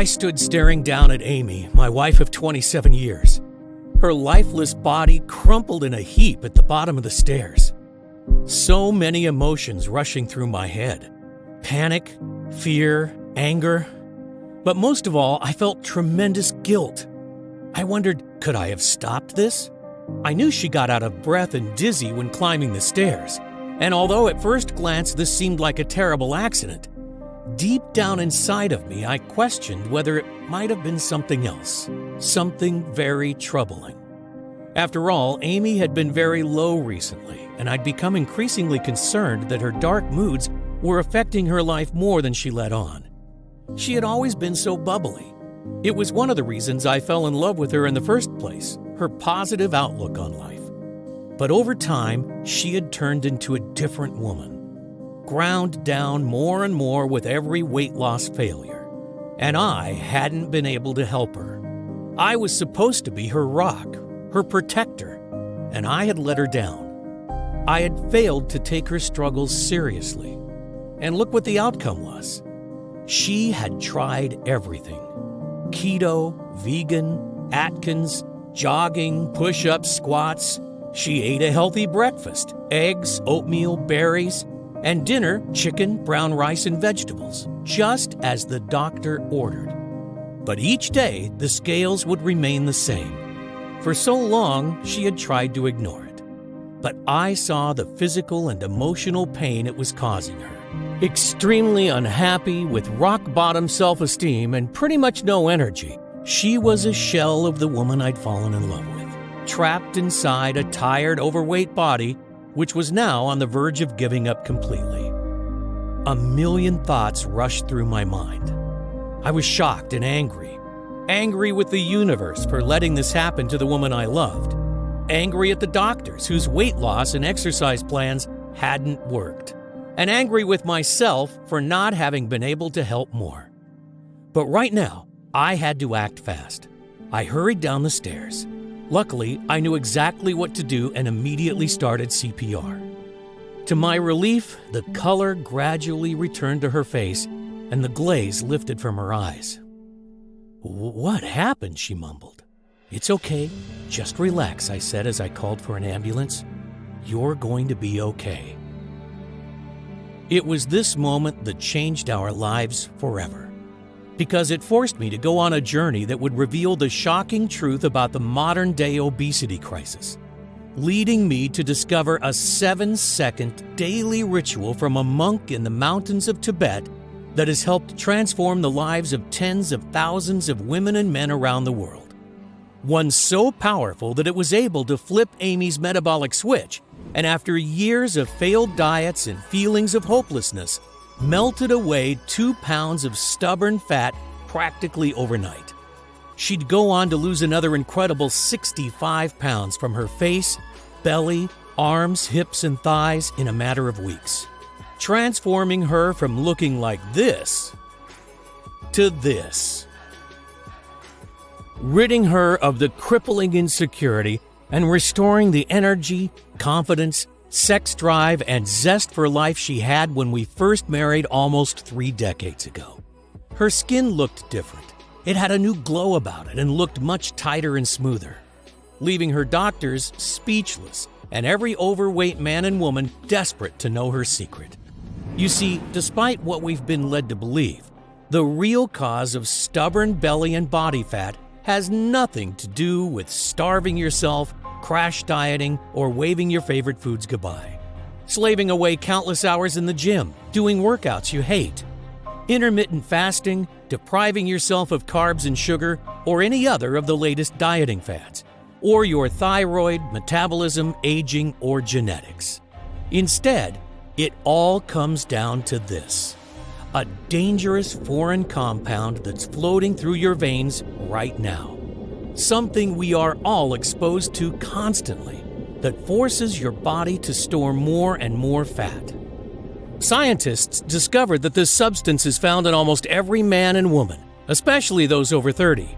I stood staring down at Amy, my wife of 27 years. Her lifeless body crumpled in a heap at the bottom of the stairs. So many emotions rushing through my head. Panic, fear, anger. But most of all, I felt tremendous guilt. I wondered, could I have stopped this? I knew she got out of breath and dizzy when climbing the stairs. And although at first glance this seemed like a terrible accident, deep down inside of me I questioned whether it might have been something else, something very troubling. After all, Amy had been very low recently, and I'd become increasingly concerned that her dark moods were affecting her life more than she let on. She had always been so bubbly. It was one of the reasons I fell in love with her in the first place, her positive outlook on life. But over time, she had turned into a different woman, ground down more and more with every weight loss failure. And I hadn't been able to help her. I was supposed to be her rock, her protector, and I had let her down. I had failed to take her struggles seriously. And look what the outcome was. She had tried everything. Keto, vegan, Atkins, jogging, push-ups, squats. She ate a healthy breakfast, eggs, oatmeal, berries, and dinner, chicken, brown rice, and vegetables, just as the doctor ordered. But each day, the scales would remain the same. For so long, she had tried to ignore it. But I saw the physical and emotional pain it was causing her. Extremely unhappy, with rock-bottom self-esteem and pretty much no energy, she was a shell of the woman I'd fallen in love with, trapped inside a tired, overweight body, which was now on the verge of giving up completely. A million thoughts rushed through my mind. I was shocked and angry. Angry with the universe for letting this happen to the woman I loved. Angry at the doctors whose weight loss and exercise plans hadn't worked. And angry with myself for not having been able to help more. But right now, I had to act fast. I hurried down the stairs. Luckily, I knew exactly what to do and immediately started CPR. To my relief, the color gradually returned to her face and the glaze lifted from her eyes. "What happened?" she mumbled. "It's okay. Just relax," I said as I called for an ambulance. "You're going to be okay." It was this moment that changed our lives forever, because it forced me to go on a journey that would reveal the shocking truth about the modern-day obesity crisis, leading me to discover a 7-second daily ritual from a monk in the mountains of Tibet that has helped transform the lives of tens of thousands of women and men around the world. One so powerful that it was able to flip Amy's metabolic switch, and after years of failed diets and feelings of hopelessness, melted away 2 pounds of stubborn fat practically overnight. She'd go on to lose another incredible 65 pounds from her face, belly, arms, hips, and thighs in a matter of weeks, transforming her from looking like this to this, ridding her of the crippling insecurity and restoring the energy, confidence, sex drive, and zest for life she had when we first married almost 3 decades ago. Her skin looked different. It had a new glow about it and looked much tighter and smoother, leaving her doctors speechless and every overweight man and woman desperate to know her secret. You see, despite what we've been led to believe, the real cause of stubborn belly and body fat has nothing to do with starving yourself, crash dieting, or waving your favorite foods goodbye. Slaving away countless hours in the gym, doing workouts you hate. Intermittent fasting, depriving yourself of carbs and sugar, or any other of the latest dieting fads. Or your thyroid, metabolism, aging, or genetics. Instead, it all comes down to this: a dangerous foreign compound that's floating through your veins right now. Something we are all exposed to constantly that forces your body to store more and more fat. Scientists discovered that this substance is found in almost every man and woman, especially those over 30.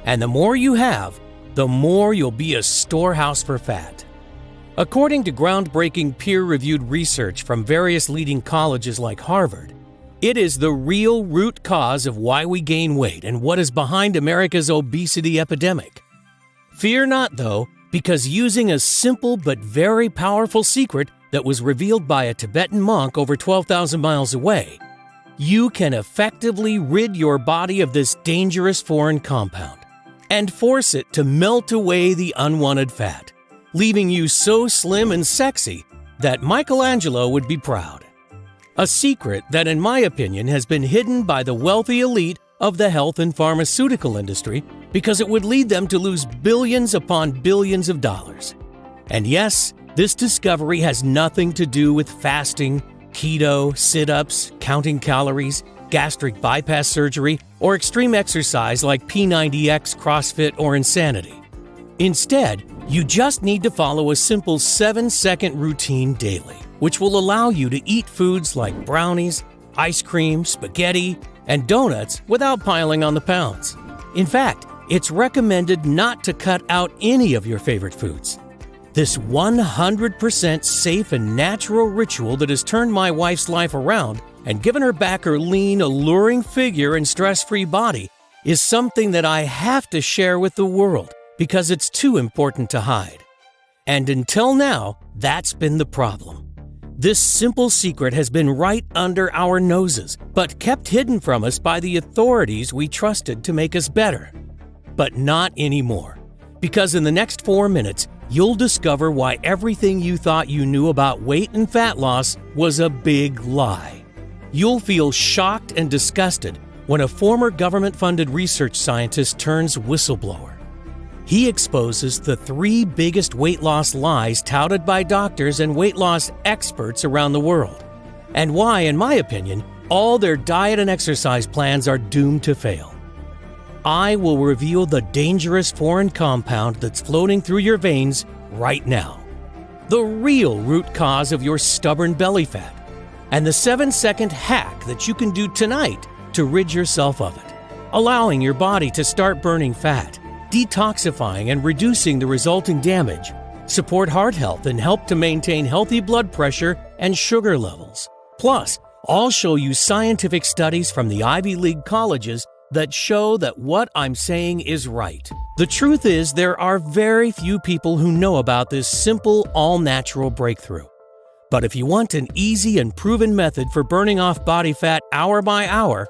And the more you have, the more you'll be a storehouse for fat. According to groundbreaking peer-reviewed research from various leading colleges like Harvard, It is the real root cause of why we gain weight and what is behind America's obesity epidemic. Fear not, though, because using a simple but very powerful secret that was revealed by a Tibetan monk over 12,000 miles away, you can effectively rid your body of this dangerous foreign compound and force it to melt away the unwanted fat, leaving you so slim and sexy that Michelangelo would be proud. A secret that, in my opinion, has been hidden by the wealthy elite of the health and pharmaceutical industry because it would lead them to lose billions upon billions of dollars. And yes, this discovery has nothing to do with fasting, keto, sit-ups, counting calories, gastric bypass surgery, or extreme exercise like P90X, CrossFit, or Insanity. Instead, you just need to follow a simple 7-second routine daily, which will allow you to eat foods like brownies, ice cream, spaghetti, and donuts without piling on the pounds. In fact, it's recommended not to cut out any of your favorite foods. This 100% safe and natural ritual that has turned my wife's life around and given her back her lean, alluring figure and stress-free body is something that I have to share with the world because it's too important to hide. And until now, that's been the problem. This simple secret has been right under our noses, but kept hidden from us by the authorities we trusted to make us better. But not anymore, because in the next 4 minutes, you'll discover why everything you thought you knew about weight and fat loss was a big lie. You'll feel shocked and disgusted when a former government-funded research scientist turns whistleblower. He exposes the 3 biggest weight loss lies touted by doctors and weight loss experts around the world, and why, in my opinion, all their diet and exercise plans are doomed to fail. I will reveal the dangerous foreign compound that's floating through your veins right now, the real root cause of your stubborn belly fat, and the 7-second hack that you can do tonight to rid yourself of it, allowing your body to start burning fat, detoxifying and reducing the resulting damage, support heart health, and help to maintain healthy blood pressure and sugar levels. Plus, I'll show you scientific studies from the Ivy League colleges that show that what I'm saying is right. The truth is, there are very few people who know about this simple, all-natural breakthrough. But if you want an easy and proven method for burning off body fat hour by hour,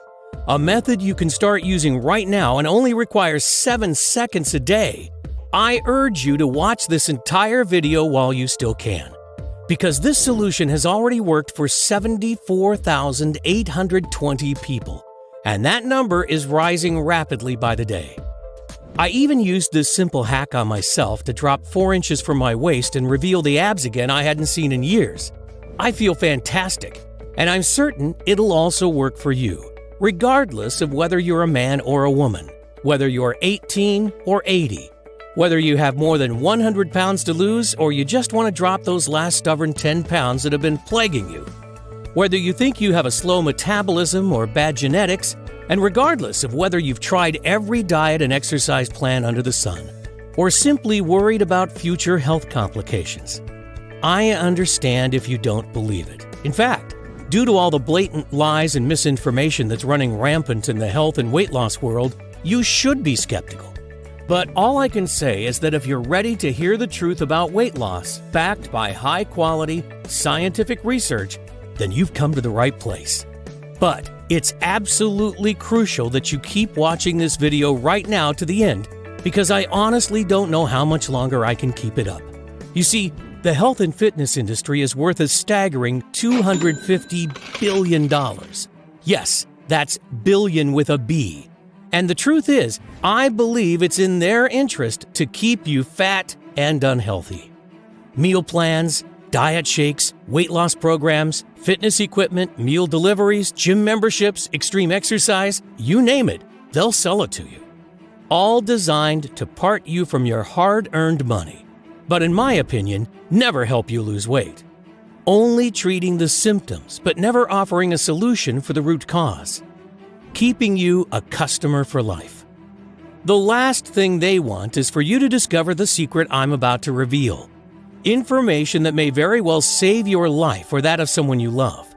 a method you can start using right now and only requires 7 seconds a day, I urge you to watch this entire video while you still can. Because this solution has already worked for 74,820 people, and that number is rising rapidly by the day. I even used this simple hack on myself to drop 4 inches from my waist and reveal the abs again I hadn't seen in years. I feel fantastic, and I'm certain it'll also work for you, regardless of whether you're a man or a woman, whether you're 18 or 80, whether you have more than 100 pounds to lose or you just want to drop those last stubborn 10 pounds that have been plaguing you, whether you think you have a slow metabolism or bad genetics, and regardless of whether you've tried every diet and exercise plan under the sun, or simply worried about future health complications. I understand if you don't believe it. In fact, due to all the blatant lies and misinformation that's running rampant in the health and weight loss world, you should be skeptical. But all I can say is that if you're ready to hear the truth about weight loss, backed by high-quality, scientific research, then you've come to the right place. But it's absolutely crucial that you keep watching this video right now to the end, because I honestly don't know how much longer I can keep it up. You see, the health and fitness industry is worth a staggering $250 billion. Yes, that's billion with a B. And the truth is, I believe it's in their interest to keep you fat and unhealthy. Meal plans, diet shakes, weight loss programs, fitness equipment, meal deliveries, gym memberships, extreme exercise, you name it, they'll sell it to you. All designed to part you from your hard-earned money. But in my opinion, never help you lose weight. Only treating the symptoms, but never offering a solution for the root cause. Keeping you a customer for life. The last thing they want is for you to discover the secret I'm about to reveal. Information that may very well save your life or that of someone you love.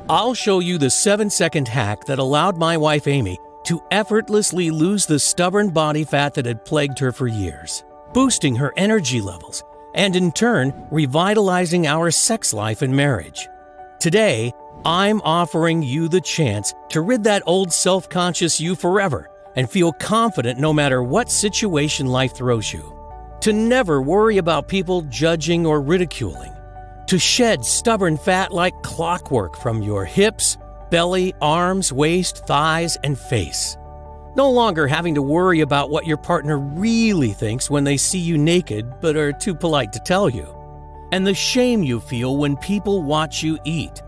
I'll show you the 7-second hack that allowed my wife Amy to effortlessly lose the stubborn body fat that had plagued her for years, boosting her energy levels, and in turn, revitalizing our sex life and marriage. Today, I'm offering you the chance to rid that old self-conscious you forever and feel confident no matter what situation life throws you. To never worry about people judging or ridiculing. To shed stubborn fat like clockwork from your hips, belly, arms, waist, thighs, and face. No longer having to worry about what your partner really thinks when they see you naked but are too polite to tell you. And the shame you feel when people watch you eat.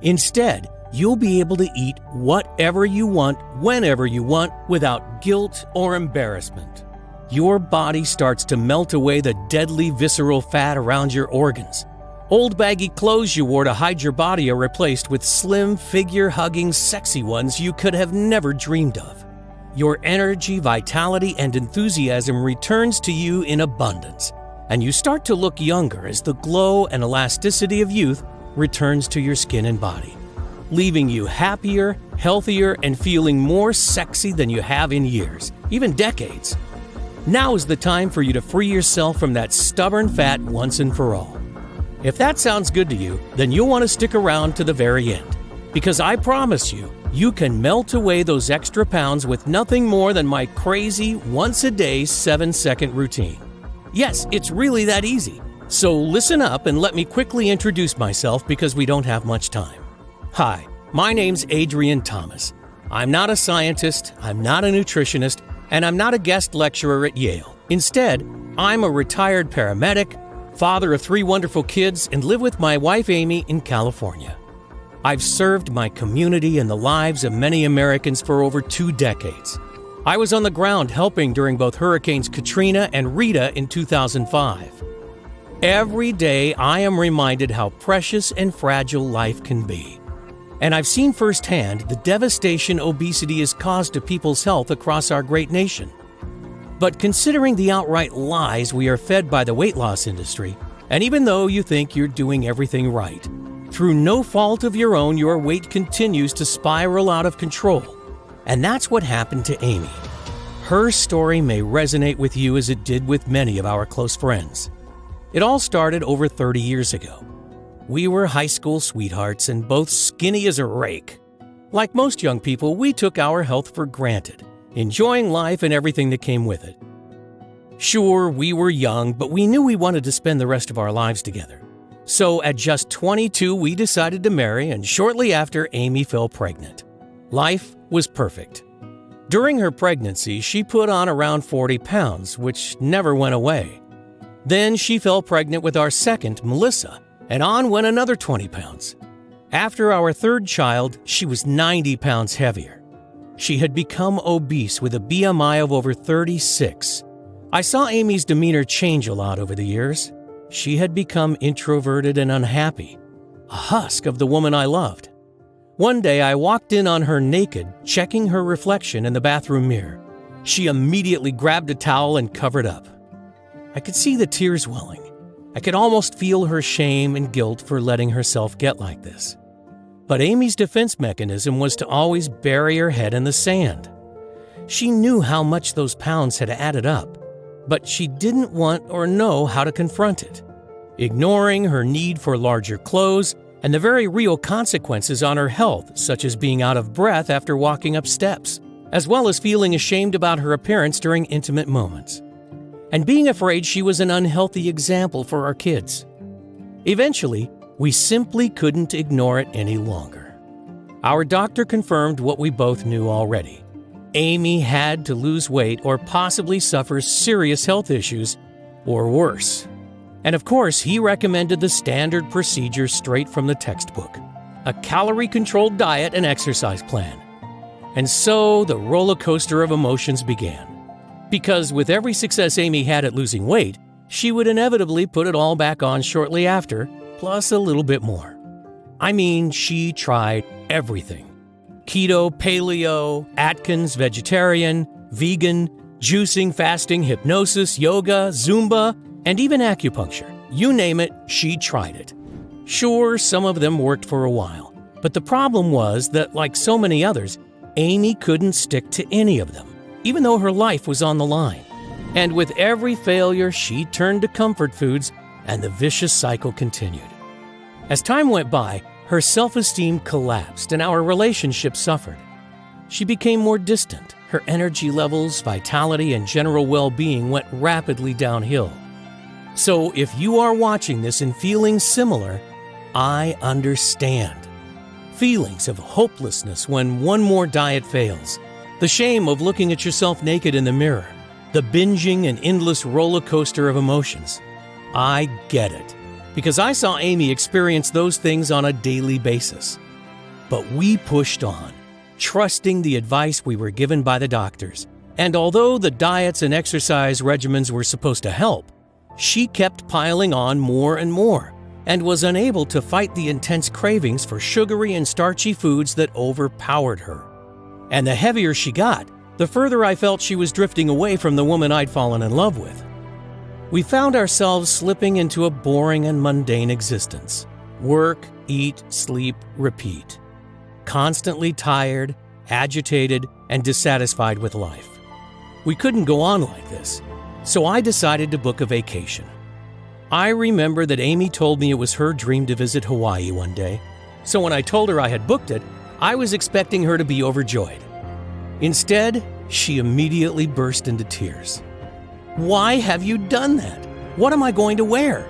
Instead, you'll be able to eat whatever you want, whenever you want, without guilt or embarrassment. Your body starts to melt away the deadly visceral fat around your organs. Old baggy clothes you wore to hide your body are replaced with slim, figure-hugging, sexy ones you could have never dreamed of. Your energy, vitality, and enthusiasm returns to you in abundance, and you start to look younger as the glow and elasticity of youth returns to your skin and body, leaving you happier, healthier, and feeling more sexy than you have in years, even decades. Now is the time for you to free yourself from that stubborn fat once and for all. If that sounds good to you, then you'll want to stick around to the very end, because I promise you, you can melt away those extra pounds with nothing more than my crazy once-a-day 7-second routine. Yes, it's really that easy. So listen up and let me quickly introduce myself because we don't have much time. Hi, my name's Adrian Thomas. I'm not a scientist, I'm not a nutritionist, and I'm not a guest lecturer at Yale. Instead, I'm a retired paramedic, father of 3 wonderful kids, and live with my wife Amy in California. I've served my community and the lives of many Americans for over 2 decades. I was on the ground helping during both Hurricanes Katrina and Rita in 2005. Every day, I am reminded how precious and fragile life can be. And I've seen firsthand the devastation obesity has caused to people's health across our great nation. But considering the outright lies we are fed by the weight loss industry, and even though you think you're doing everything right, through no fault of your own, your weight continues to spiral out of control. And that's what happened to Amy. Her story may resonate with you as it did with many of our close friends. It all started over 30 years ago. We were high school sweethearts and both skinny as a rake. Like most young people, we took our health for granted, enjoying life and everything that came with it. Sure, we were young, but we knew we wanted to spend the rest of our lives together. So at just 22, we decided to marry, and shortly after, Amy fell pregnant. Life was perfect. During her pregnancy, she put on around 40 pounds, which never went away. Then she fell pregnant with our second, Melissa, and on went another 20 pounds. After our third child, she was 90 pounds heavier. She had become obese with a BMI of over 36. I saw Amy's demeanor change a lot over the years. She had become introverted and unhappy, a husk of the woman I loved. One day I walked in on her naked, checking her reflection in the bathroom mirror. She immediately grabbed a towel and covered up. I could see the tears welling. I could almost feel her shame and guilt for letting herself get like this. But Amy's defense mechanism was to always bury her head in the sand. She knew how much those pounds had added up, but she didn't want or know how to confront it, ignoring her need for larger clothes and the very real consequences on her health, such as being out of breath after walking up steps, as well as feeling ashamed about her appearance during intimate moments, and being afraid she was an unhealthy example for our kids. Eventually, we simply couldn't ignore it any longer. Our doctor confirmed what we both knew already. Amy had to lose weight or possibly suffer serious health issues, or worse. And of course, he recommended the standard procedure straight from the textbook, a calorie-controlled diet and exercise plan. And so the roller coaster of emotions began. Because with every success Amy had at losing weight, she would inevitably put it all back on shortly after, plus a little bit more. I mean, she tried everything. Keto, paleo, Atkins, vegetarian, vegan, juicing, fasting, hypnosis, yoga, Zumba, and even acupuncture. You name it, she tried it. Sure, some of them worked for a while, But the problem was that, like so many others, Amy couldn't stick to any of them, even though her life was on the line. And with every failure, she turned to comfort foods, and the vicious cycle continued. As time went by, her self-esteem collapsed and our relationship suffered. She became more distant. Her energy levels, vitality, and general well-being went rapidly downhill. So if you are watching this and feeling similar, I understand. Feelings of hopelessness when one more diet fails, the shame of looking at yourself naked in the mirror, the binging and endless roller coaster of emotions. I get it, because I saw Amy experience those things on a daily basis. But we pushed on, trusting the advice we were given by the doctors. And although the diets and exercise regimens were supposed to help, she kept piling on more and more, and was unable to fight the intense cravings for sugary and starchy foods that overpowered her. And the heavier she got, the further I felt she was drifting away from the woman I'd fallen in love with. We found ourselves slipping into a boring and mundane existence. Work, eat, sleep, repeat. Constantly tired, agitated, and dissatisfied with life. We couldn't go on like this, so I decided to book a vacation. I remember that Amy told me it was her dream to visit Hawaii one day, so when I told her I had booked it, I was expecting her to be overjoyed. Instead, she immediately burst into tears. "Why have you done that? What am I going to wear?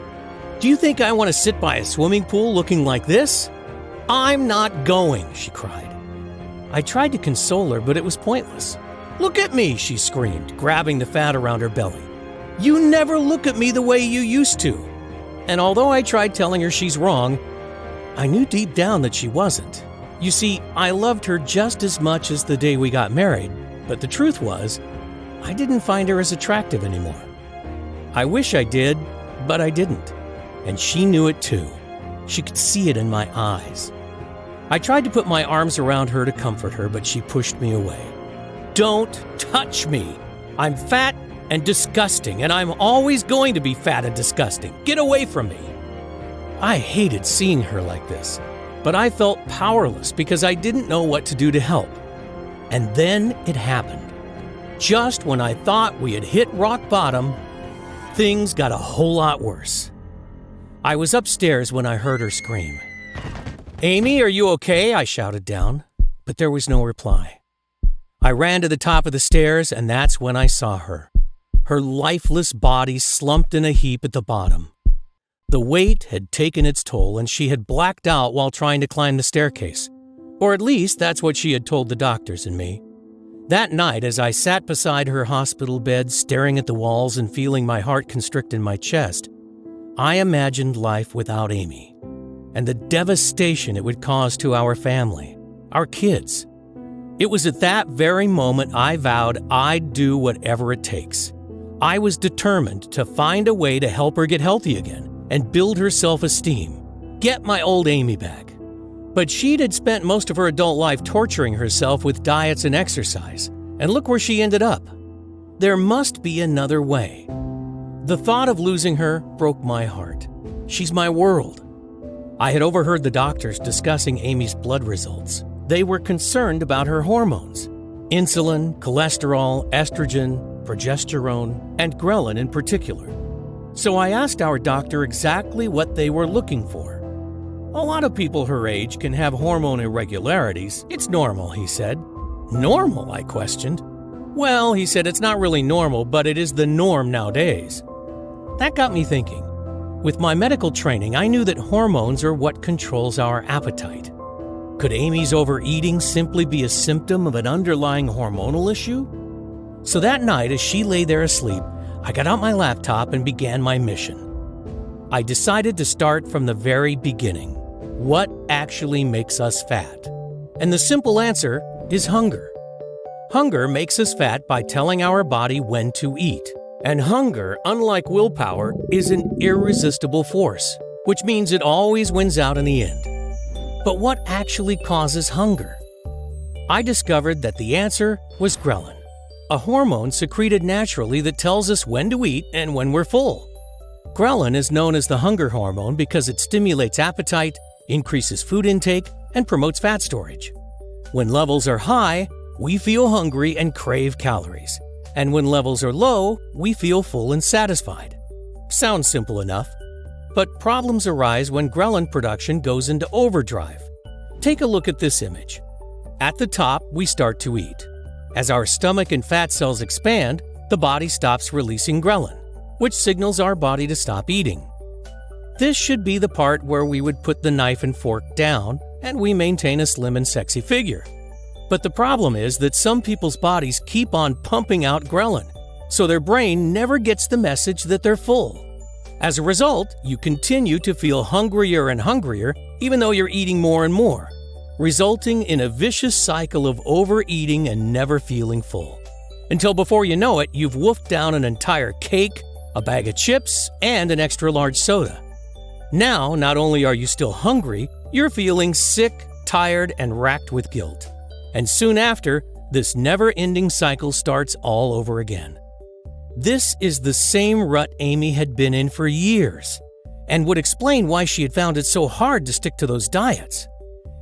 Do you think I want to sit by a swimming pool looking like this? I'm not going," she cried. I tried to console her, but it was pointless. "Look at me," she screamed, grabbing the fat around her belly. "You never look at me the way you used to." And although I tried telling her she's wrong, I knew deep down that she wasn't. You see, I loved her just as much as the day we got married, but the truth was, I didn't find her as attractive anymore. I wish I did, but I didn't. And she knew it too. She could see it in my eyes. I tried to put my arms around her to comfort her, but she pushed me away. "Don't touch me. I'm fat and disgusting, and I'm always going to be fat and disgusting. Get away from me." I hated seeing her like this, but I felt powerless because I didn't know what to do to help. And then it happened. Just when I thought we had hit rock bottom, things got a whole lot worse. I was upstairs when I heard her scream. "Amy, are you okay?" I shouted down, but there was no reply. I ran to the top of the stairs, and that's when I saw her. Her lifeless body slumped in a heap at the bottom. The weight had taken its toll, and she had blacked out while trying to climb the staircase. Or at least that's what she had told the doctors and me. That night, as I sat beside her hospital bed, staring at the walls and feeling my heart constrict in my chest, I imagined life without Amy, and the devastation it would cause to our family, our kids. It was at that very moment I vowed I'd do whatever it takes. I was determined to find a way to help her get healthy again and build her self-esteem, get my old Amy back. But she'd had spent most of her adult life torturing herself with diets and exercise, and look where she ended up. There must be another way. The thought of losing her broke my heart. She's my world. I had overheard the doctors discussing Amy's blood results. They were concerned about her hormones: insulin, cholesterol, estrogen, progesterone, and ghrelin in particular. So I asked our doctor exactly what they were looking for. "A lot of people her age can have hormone irregularities. It's normal," he said. "Normal?" I questioned. "Well," he said, "it's not really normal, but it is the norm nowadays." That got me thinking. With my medical training, I knew that hormones are what controls our appetite. Could Amy's overeating simply be a symptom of an underlying hormonal issue? So that night, as she lay there asleep, I got out my laptop and began my mission. I decided to start from the very beginning. What actually makes us fat? And the simple answer is hunger. Hunger makes us fat by telling our body when to eat. And hunger, unlike willpower, is an irresistible force, which means it always wins out in the end. But what actually causes hunger? I discovered that the answer was ghrelin, a hormone secreted naturally that tells us when to eat and when we're full. Ghrelin is known as the hunger hormone because it stimulates appetite, increases food intake, and promotes fat storage. When levels are high, we feel hungry and crave calories. And when levels are low, we feel full and satisfied. Sounds simple enough. But problems arise when ghrelin production goes into overdrive. Take a look at this image. At the top, we start to eat. As our stomach and fat cells expand, the body stops releasing ghrelin, which signals our body to stop eating. This should be the part where we would put the knife and fork down and we maintain a slim and sexy figure. But the problem is that some people's bodies keep on pumping out ghrelin, so their brain never gets the message that they're full. As a result, you continue to feel hungrier and hungrier even though you're eating more and more, resulting in a vicious cycle of overeating and never feeling full. Until before you know it, you've wolfed down an entire cake, a bag of chips, and an extra large soda. Now, not only are you still hungry, you're feeling sick, tired, and racked with guilt. And soon after, this never-ending cycle starts all over again. This is the same rut Amy had been in for years, and would explain why she had found it so hard to stick to those diets.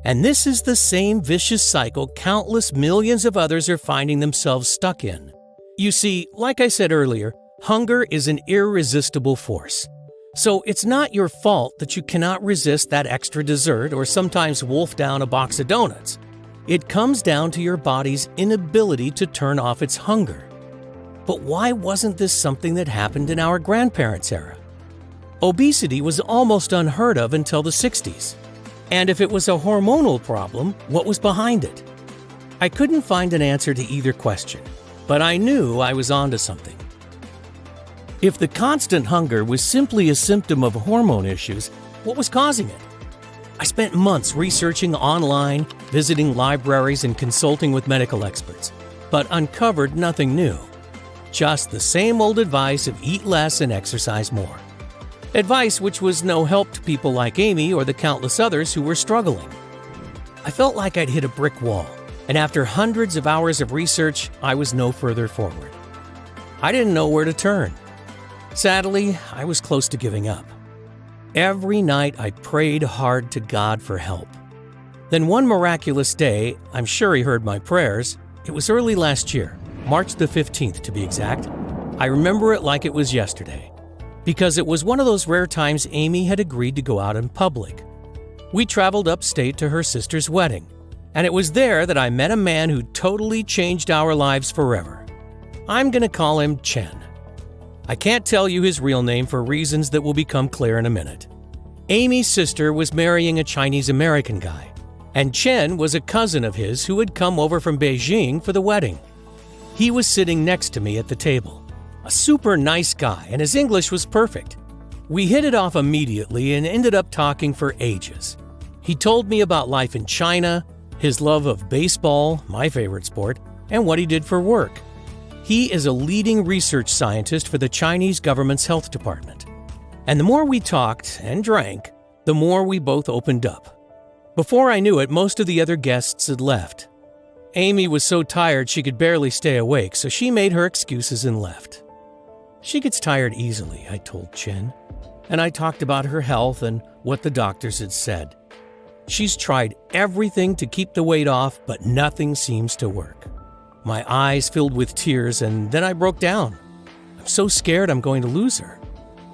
And this is the same vicious cycle countless millions of others are finding themselves stuck in. You see, like I said earlier, hunger is an irresistible force. So it's not your fault that you cannot resist that extra dessert or sometimes wolf down a box of donuts. It comes down to your body's inability to turn off its hunger. But why wasn't this something that happened in our grandparents' era? Obesity was almost unheard of until the 60s. And if it was a hormonal problem, what was behind it? I couldn't find an answer to either question, but I knew I was onto something. If the constant hunger was simply a symptom of hormone issues, what was causing it? I spent months researching online, visiting libraries, and consulting with medical experts, but uncovered nothing new. Just the same old advice of eat less and exercise more. Advice which was no help to people like Amy or the countless others who were struggling. I felt like I'd hit a brick wall, and after hundreds of hours of research, I was no further forward. I didn't know where to turn. Sadly, I was close to giving up. Every night I prayed hard to God for help. Then one miraculous day, I'm sure He heard my prayers. It was early last year, March the 15th to be exact. I remember it like it was yesterday, because it was one of those rare times Amy had agreed to go out in public. We traveled upstate to her sister's wedding, and it was there that I met a man who totally changed our lives forever. I'm going to call him Chen. I can't tell you his real name for reasons that will become clear in a minute. Amy's sister was marrying a Chinese-American guy, and Chen was a cousin of his who had come over from Beijing for the wedding. He was sitting next to me at the table. A super nice guy, and his English was perfect. We hit it off immediately and ended up talking for ages. He told me about life in China, his love of baseball, my favorite sport, and what he did for work. He is a leading research scientist for the Chinese government's health department. And the more we talked and drank, the more we both opened up. Before I knew it, most of the other guests had left. Amy was so tired she could barely stay awake, so she made her excuses and left. She gets tired easily, I told Chen, and I talked about her health and what the doctors had said. She's tried everything to keep the weight off, but nothing seems to work. My eyes filled with tears, and then I broke down. I'm so scared I'm going to lose her.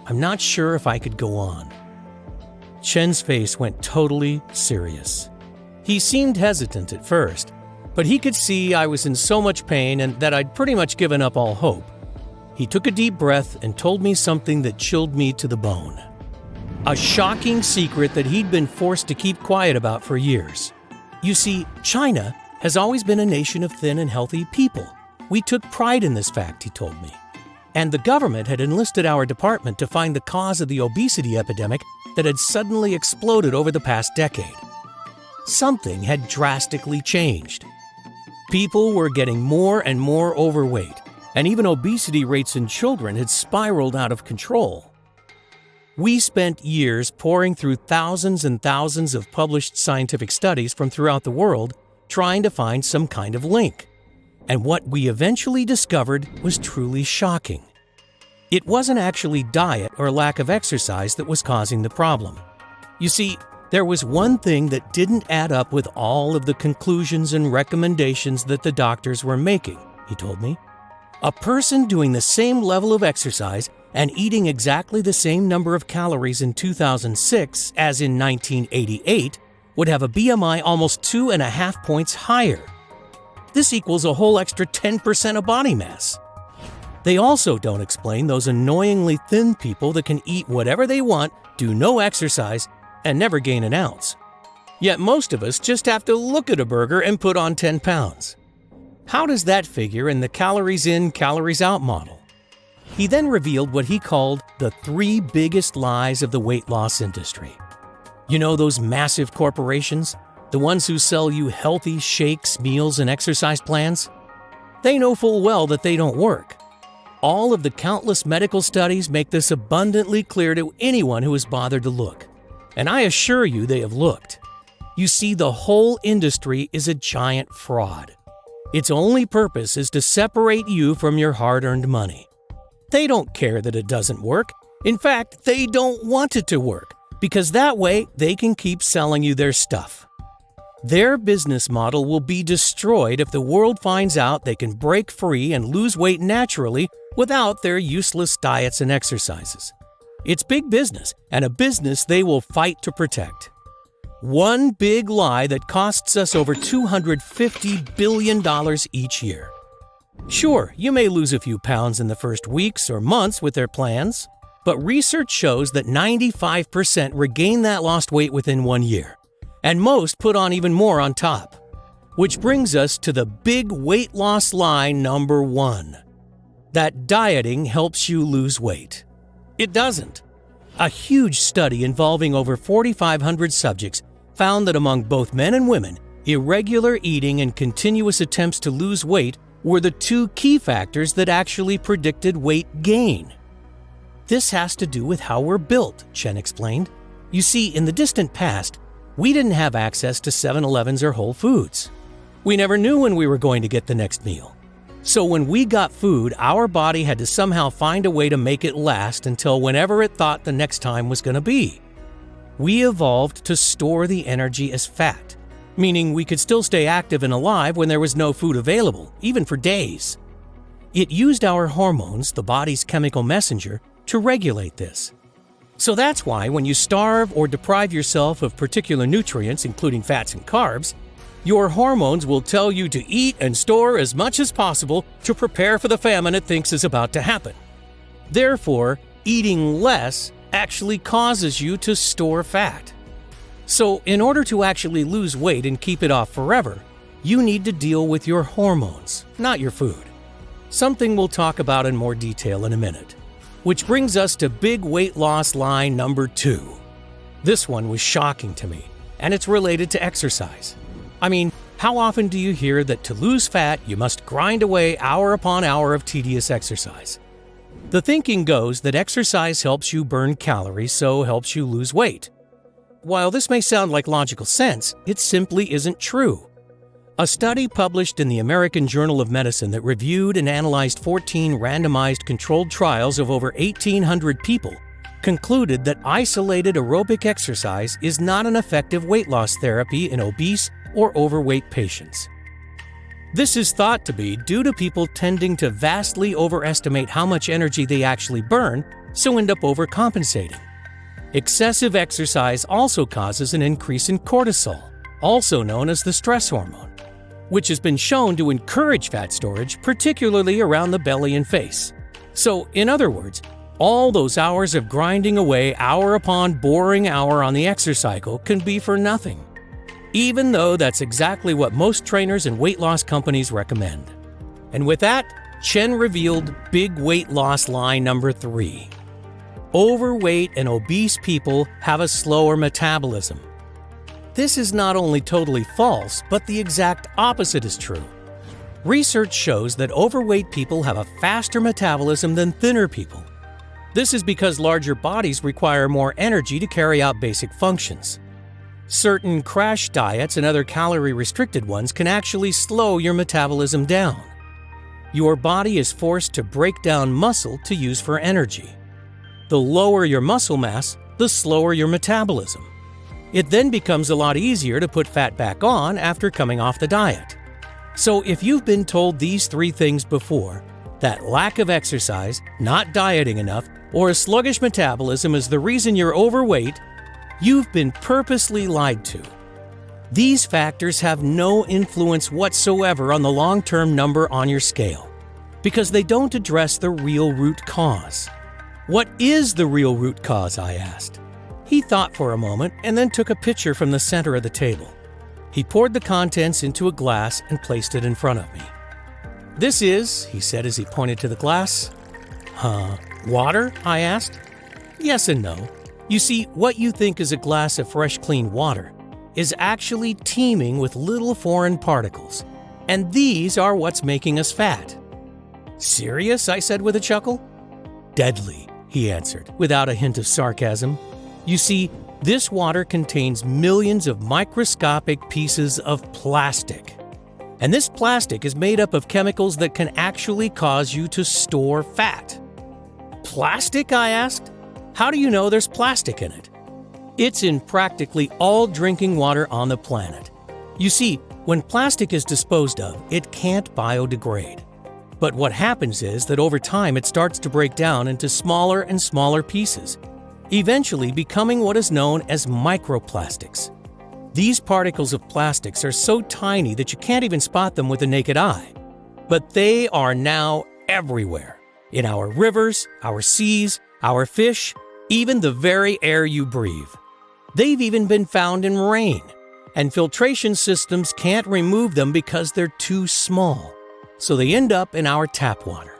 I'm not sure if I could go on. Chen's face went totally serious. He seemed hesitant at first, but he could see I was in so much pain and that I'd pretty much given up all hope. He took a deep breath and told me something that chilled me to the bone. A shocking secret that he'd been forced to keep quiet about for years. You see, China has always been a nation of thin and healthy people. We took pride in this fact, he told me. And the government had enlisted our department to find the cause of the obesity epidemic that had suddenly exploded over the past decade. Something had drastically changed. People were getting more and more overweight, and even obesity rates in children had spiraled out of control. We spent years poring through thousands and thousands of published scientific studies from throughout the world trying to find some kind of link. And what we eventually discovered was truly shocking. It wasn't actually diet or lack of exercise that was causing the problem. You see, There was one thing that didn't add up with all of the conclusions and recommendations that the doctors were making, he told me. A person doing the same level of exercise and eating exactly the same number of calories in 2006 as in 1988 would have a BMI almost 2.5 points higher. This equals a whole extra 10% of body mass. They also don't explain those annoyingly thin people that can eat whatever they want, do no exercise, and never gain an ounce. Yet most of us just have to look at a burger and put on 10 pounds. How does that figure in the calories in, calories out model? He then revealed what he called the 3 biggest lies of the weight loss industry. You know those massive corporations? The ones who sell you healthy shakes, meals, and exercise plans? They know full well that they don't work. All of the countless medical studies make this abundantly clear to anyone who has bothered to look. And I assure you they have looked. You see, the whole industry is a giant fraud. Its only purpose is to separate you from your hard-earned money. They don't care that it doesn't work. In fact, they don't want it to work, because that way they can keep selling you their stuff. Their business model will be destroyed if the world finds out they can break free and lose weight naturally without their useless diets and exercises. It's big business, and a business they will fight to protect. One big lie that costs us over $250 billion each year. Sure, you may lose a few pounds in the first weeks or months with their plans, but research shows that 95% regain that lost weight within 1 year, and most put on even more on top. Which brings us to the big weight loss lie number 1. That dieting helps you lose weight. It doesn't. A huge study involving over 4,500 subjects found that among both men and women, irregular eating and continuous attempts to lose weight were the 2 key factors that actually predicted weight gain. This has to do with how we're built, Chen explained. You see, in the distant past, we didn't have access to 7-Elevens or Whole Foods. We never knew when we were going to get the next meal. So when we got food, our body had to somehow find a way to make it last until whenever it thought the next time was going to be. We evolved to store the energy as fat, meaning we could still stay active and alive when there was no food available, even for days. It used our hormones, the body's chemical messenger, to regulate this. So that's why when you starve or deprive yourself of particular nutrients, including fats and carbs, your hormones will tell you to eat and store as much as possible to prepare for the famine it thinks is about to happen. Therefore, eating less actually causes you to store fat. So, in order to actually lose weight and keep it off forever, you need to deal with your hormones, not your food. Something we'll talk about in more detail in a minute. Which brings us to big weight loss lie number 2. This one was shocking to me, and it's related to exercise. I mean, how often do you hear that to lose fat, you must grind away hour upon hour of tedious exercise? The thinking goes that exercise helps you burn calories, so helps you lose weight. While this may sound like logical sense, it simply isn't true. A study published in the American Journal of Medicine that reviewed and analyzed 14 randomized controlled trials of over 1,800 people concluded that isolated aerobic exercise is not an effective weight loss therapy in obese or overweight patients. This is thought to be due to people tending to vastly overestimate how much energy they actually burn, so end up overcompensating. Excessive exercise also causes an increase in cortisol, also known as the stress hormone, which has been shown to encourage fat storage, particularly around the belly and face. So, in other words, all those hours of grinding away hour upon boring hour on the exercise cycle can be for nothing, even though that's exactly what most trainers and weight loss companies recommend. And with that, Chen revealed big weight loss lie number 3. Overweight and obese people have a slower metabolism. This is not only totally false, but the exact opposite is true. Research shows that overweight people have a faster metabolism than thinner people. This is because larger bodies require more energy to carry out basic functions. Certain crash diets and other calorie-restricted ones can actually slow your metabolism down. Your body is forced to break down muscle to use for energy. The lower your muscle mass, the slower your metabolism. It then becomes a lot easier to put fat back on after coming off the diet. So if you've been told these 3 things before, that lack of exercise, not dieting enough, or a sluggish metabolism is the reason you're overweight, you've been purposely lied to. These factors have no influence whatsoever on the long-term number on your scale, because they don't address the real root cause. What is the real root cause, I asked. He thought for a moment and then took a pitcher from the center of the table. He poured the contents into a glass and placed it in front of me. "This is," he said as he pointed to the glass. Water?" I asked. "Yes and no. You see, what you think is a glass of fresh, clean water is actually teeming with little foreign particles, and these are what's making us fat." "Serious?" I said with a chuckle. "Deadly," he answered, without a hint of sarcasm. "You see, this water contains millions of microscopic pieces of plastic. And this plastic is made up of chemicals that can actually cause you to store fat." "Plastic?" I asked. "How do you know there's plastic in it?" "It's in practically all drinking water on the planet. You see, when plastic is disposed of, it can't biodegrade. But what happens is that over time it starts to break down into smaller and smaller pieces, eventually becoming what is known as microplastics. These particles of plastics are so tiny that you can't even spot them with the naked eye. But they are now everywhere, in our rivers, our seas, our fish, even the very air you breathe. They've even been found in rain, and filtration systems can't remove them because they're too small, so they end up in our tap water.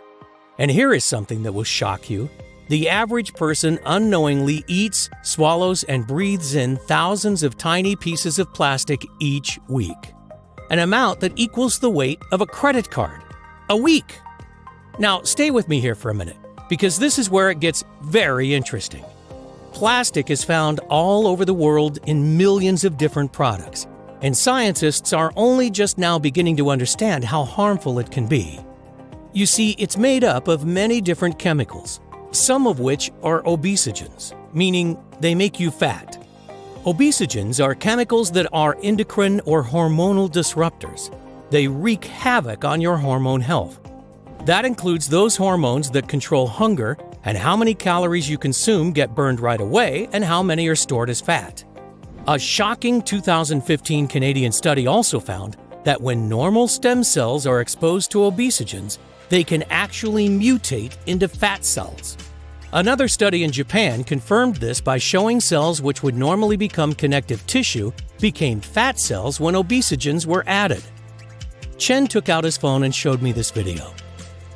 And here is something that will shock you. The average person unknowingly eats, swallows, and breathes in thousands of tiny pieces of plastic each week, an amount that equals the weight of a credit card. A week! Now, stay with me here for a minute, because this is where it gets very interesting. Plastic is found all over the world in millions of different products, and scientists are only just now beginning to understand how harmful it can be. You see, it's made up of many different chemicals, some of which are obesogens, meaning they make you fat. Obesogens are chemicals that are endocrine or hormonal disruptors. They wreak havoc on your hormone health. That includes those hormones that control hunger and how many calories you consume get burned right away and how many are stored as fat. A shocking 2015 Canadian study also found that when normal stem cells are exposed to obesogens, they can actually mutate into fat cells. Another study in Japan confirmed this by showing cells which would normally become connective tissue became fat cells when obesogens were added. Chen took out his phone and showed me this video.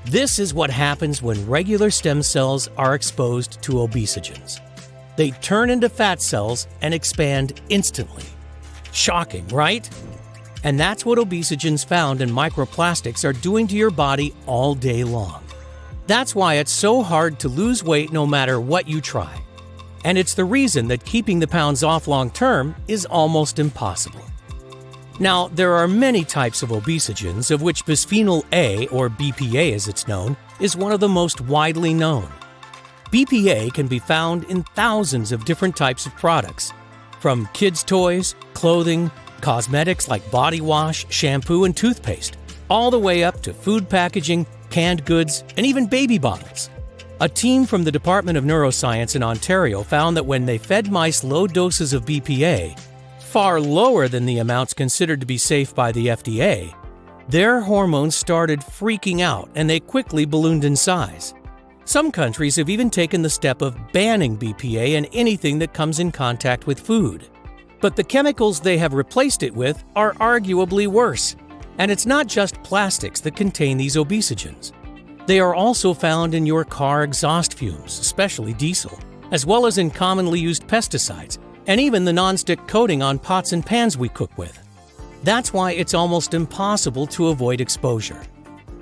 This is what happens when regular stem cells are exposed to obesogens. They turn into fat cells and expand instantly. Shocking, right? And that's what obesogens found in microplastics are doing to your body all day long. That's why it's so hard to lose weight no matter what you try. And it's the reason that keeping the pounds off long term is almost impossible. Now, there are many types of obesogens, of which bisphenol A, or BPA as it's known, is one of the most widely known. BPA can be found in thousands of different types of products, from kids' toys, clothing, cosmetics like body wash, shampoo, and toothpaste, all the way up to food packaging, canned goods, and even baby bottles. A team from the Department of Neuroscience in Ontario found that when they fed mice low doses of BPA, far lower than the amounts considered to be safe by the FDA, their hormones started freaking out and they quickly ballooned in size. Some countries have even taken the step of banning BPA in anything that comes in contact with food. But the chemicals they have replaced it with are arguably worse. And it's not just plastics that contain these obesogens. They are also found in your car exhaust fumes, especially diesel, as well as in commonly used pesticides, and even the nonstick coating on pots and pans we cook with. That's why it's almost impossible to avoid exposure.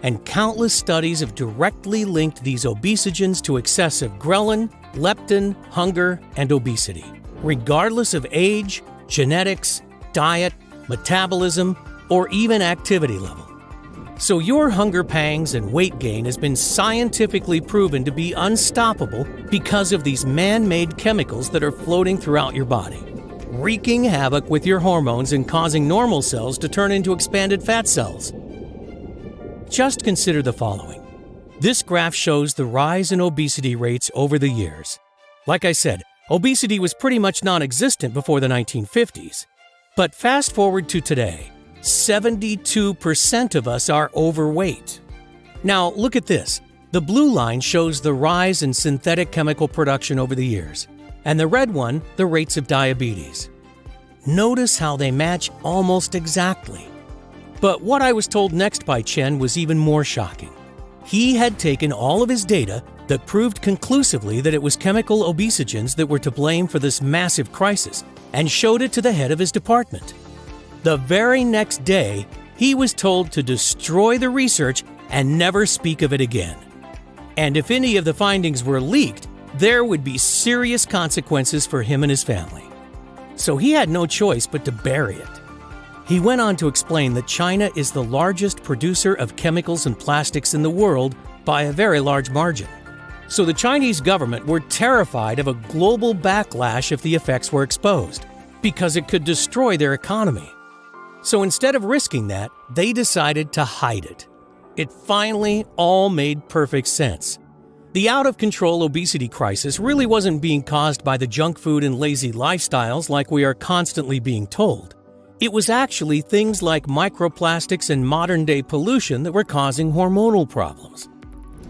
And countless studies have directly linked these obesogens to excessive ghrelin, leptin, hunger, and obesity, regardless of age, genetics, diet, metabolism, or even activity level. So your hunger pangs and weight gain has been scientifically proven to be unstoppable because of these man-made chemicals that are floating throughout your body. wreaking havoc with your hormones and causing normal cells to turn into expanded fat cells. Just consider the following. This graph shows the rise in obesity rates over the years. Like I said, obesity was pretty much non-existent before the 1950s. But fast forward to today, 72% of us are overweight. Now, look at this. The blue line shows the rise in synthetic chemical production over the years, and the red one, the rates of diabetes. Notice how they match almost exactly. But what I was told next by Chen was even more shocking. He had taken all of his data that proved conclusively that it was chemical obesogens that were to blame for this massive crisis and showed it to the head of his department. The very next day, he was told to destroy the research and never speak of it again. And if any of the findings were leaked, there would be serious consequences for him and his family. So he had no choice but to bury it. He went on to explain that China is the largest producer of chemicals and plastics in the world by a very large margin. So the Chinese government were terrified of a global backlash if the effects were exposed, because it could destroy their economy. So instead of risking that, they decided to hide it. It finally all made perfect sense. The out-of-control obesity crisis really wasn't being caused by the junk food and lazy lifestyles like we are constantly being told. It was actually things like microplastics and modern-day pollution that were causing hormonal problems,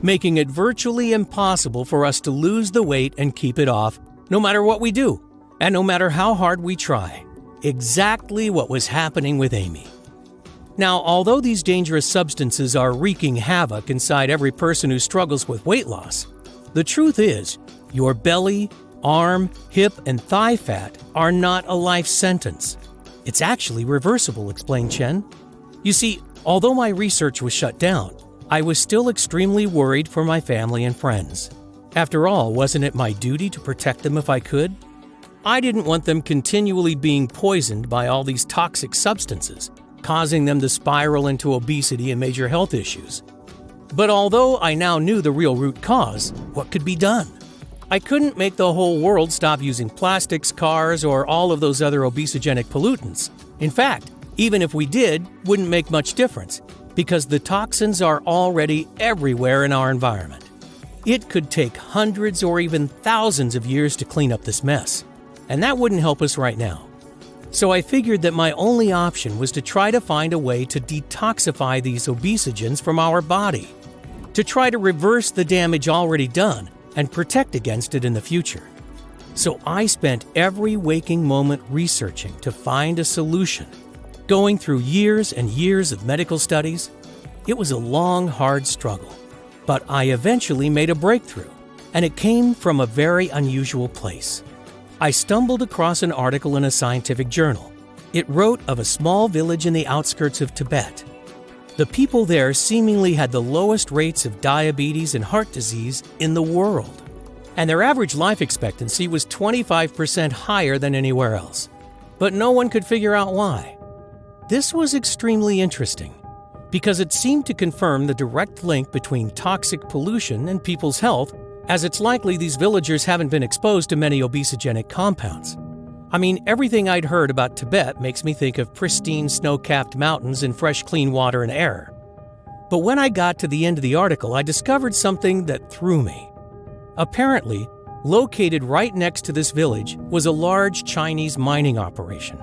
making it virtually impossible for us to lose the weight and keep it off, no matter what we do, and no matter how hard we try. Exactly what was happening with Amy. Now, although these dangerous substances are wreaking havoc inside every person who struggles with weight loss, the truth is, your belly, arm, hip, and thigh fat are not a life sentence. It's actually reversible, explained Chen. You see, although my research was shut down, I was still extremely worried for my family and friends. After all, wasn't it my duty to protect them if I could? I didn't want them continually being poisoned by all these toxic substances, causing them to spiral into obesity and major health issues. But although I now knew the real root cause, what could be done? I couldn't make the whole world stop using plastics, cars, or all of those other obesogenic pollutants. In fact, even if we did, wouldn't make much difference, because the toxins are already everywhere in our environment. It could take hundreds or even thousands of years to clean up this mess, and that wouldn't help us right now. So I figured that my only option was to try to find a way to detoxify these obesogens from our body, to try to reverse the damage already done and protect against it in the future. So I spent every waking moment researching to find a solution, going through years and years of medical studies. It was a long, hard struggle, but I eventually made a breakthrough, and it came from a very unusual place. I stumbled across an article in a scientific journal. It wrote of a small village in the outskirts of Tibet. The people there seemingly had the lowest rates of diabetes and heart disease in the world, and their average life expectancy was 25% higher than anywhere else. But no one could figure out why. This was extremely interesting, because it seemed to confirm the direct link between toxic pollution and people's health, as it's likely these villagers haven't been exposed to many obesogenic compounds. I mean, everything I'd heard about Tibet makes me think of pristine snow-capped mountains and fresh, clean water and air. But when I got to the end of the article, I discovered something that threw me. Apparently, located right next to this village was a large Chinese mining operation.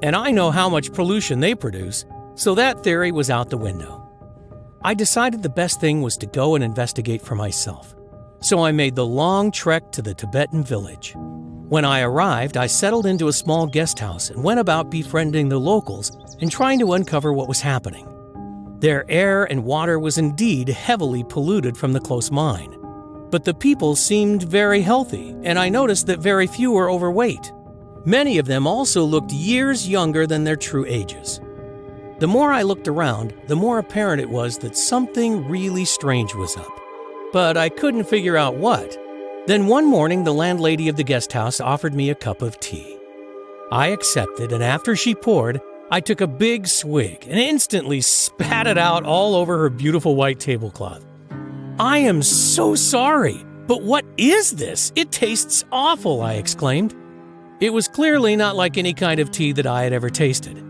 And I know how much pollution they produce, so that theory was out the window. I decided the best thing was to go and investigate for myself. So I made the long trek to the Tibetan village. When I arrived, I settled into a small guest house and went about befriending the locals and trying to uncover what was happening. Their air and water was indeed heavily polluted from the close mine. But the people seemed very healthy, and I noticed that very few were overweight. Many of them also looked years younger than their true ages. The more I looked around, the more apparent it was that something really strange was up. But I couldn't figure out what. Then one morning, the landlady of the guest house offered me a cup of tea. I accepted, and after she poured, I took a big swig and instantly spat it out all over her beautiful white tablecloth. "I am so sorry, but what is this? It tastes awful," I exclaimed. It was clearly not like any kind of tea that I had ever tasted.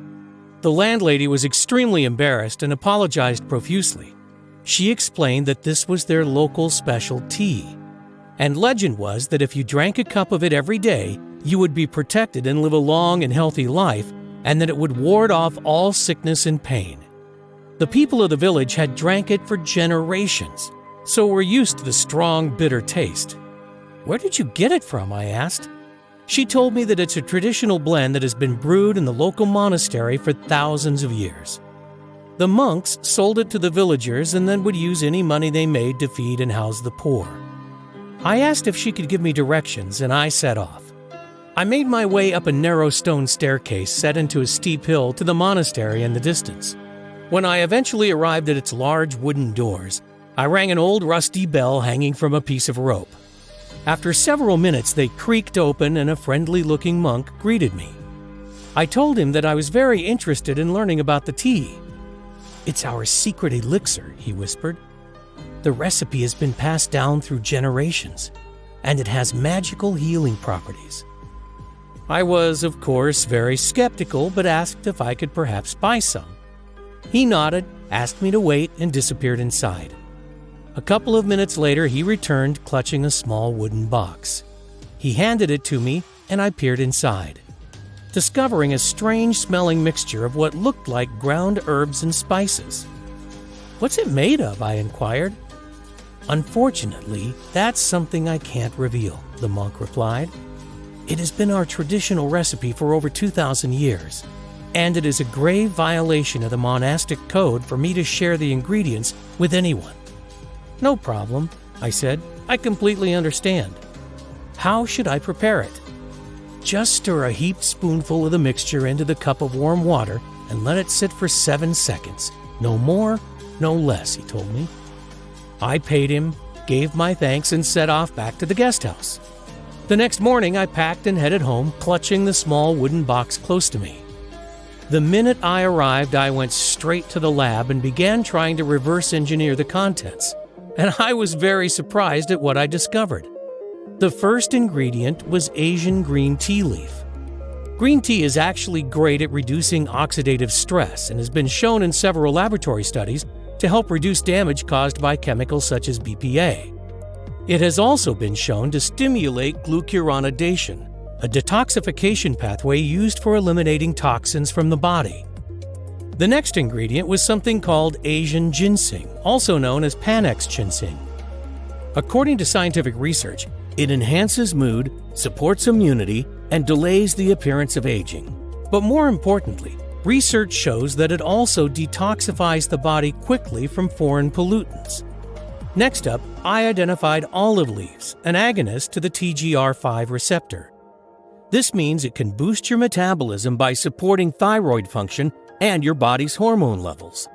The landlady was extremely embarrassed and apologized profusely. She explained that this was their local special tea, and legend was that if you drank a cup of it every day, you would be protected and live a long and healthy life, and that it would ward off all sickness and pain. The people of the village had drank it for generations, so were used to the strong, bitter taste. "Where did you get it from?" I asked. She told me that it's a traditional blend that has been brewed in the local monastery for thousands of years. The monks sold it to the villagers and then would use any money they made to feed and house the poor. I asked if she could give me directions, and I set off. I made my way up a narrow stone staircase set into a steep hill to the monastery in the distance. When I eventually arrived at its large wooden doors, I rang an old rusty bell hanging from a piece of rope. After several minutes, they creaked open and a friendly-looking monk greeted me. I told him that I was very interested in learning about the tea. "It's our secret elixir," he whispered. "The recipe has been passed down through generations, and it has magical healing properties." I was, of course, very skeptical, but asked if I could perhaps buy some. He nodded, asked me to wait, and disappeared inside. A couple of minutes later, he returned, clutching a small wooden box. He handed it to me, and I peered inside, discovering a strange-smelling mixture of what looked like ground herbs and spices. "What's it made of?" I inquired. "Unfortunately, that's something I can't reveal," the monk replied. "It has been our traditional recipe for over 2,000 years, and it is a grave violation of the monastic code for me to share the ingredients with anyone." "No problem," I said. "I completely understand. How should I prepare it?" "Just stir a heaped spoonful of the mixture into the cup of warm water and let it sit for 7 seconds. No more, no less," he told me. I paid him, gave my thanks, and set off back to the guest house. The next morning, I packed and headed home, clutching the small wooden box close to me. The minute I arrived, I went straight to the lab and began trying to reverse engineer the contents, and I was very surprised at what I discovered. The first ingredient was Asian green tea leaf. Green tea is actually great at reducing oxidative stress and has been shown in several laboratory studies to help reduce damage caused by chemicals such as BPA. It has also been shown to stimulate glucuronidation, a detoxification pathway used for eliminating toxins from the body. The next ingredient was something called Asian ginseng, also known as Panax ginseng. According to scientific research, it enhances mood, supports immunity, and delays the appearance of aging. But more importantly, research shows that it also detoxifies the body quickly from foreign pollutants. Next up, I identified olive leaves, an agonist to the TGR5 receptor. This means it can boost your metabolism by supporting thyroid function and your body's hormone levels.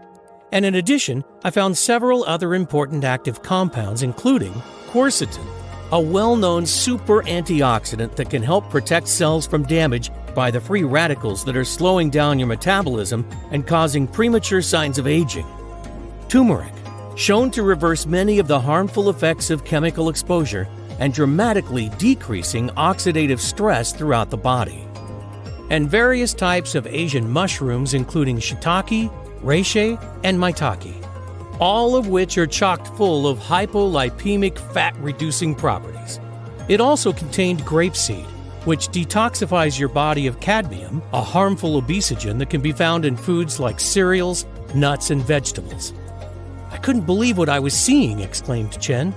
And in addition, I found several other important active compounds, including quercetin, a well-known super antioxidant that can help protect cells from damage by the free radicals that are slowing down your metabolism and causing premature signs of aging. Turmeric, shown to reverse many of the harmful effects of chemical exposure and dramatically decreasing oxidative stress throughout the body. And various types of Asian mushrooms, including shiitake, reishi, and maitake, all of which are chock full of hypolipemic fat-reducing properties. It also contained grapeseed, which detoxifies your body of cadmium, a harmful obesogen that can be found in foods like cereals, nuts, and vegetables. "I couldn't believe what I was seeing," exclaimed Chen.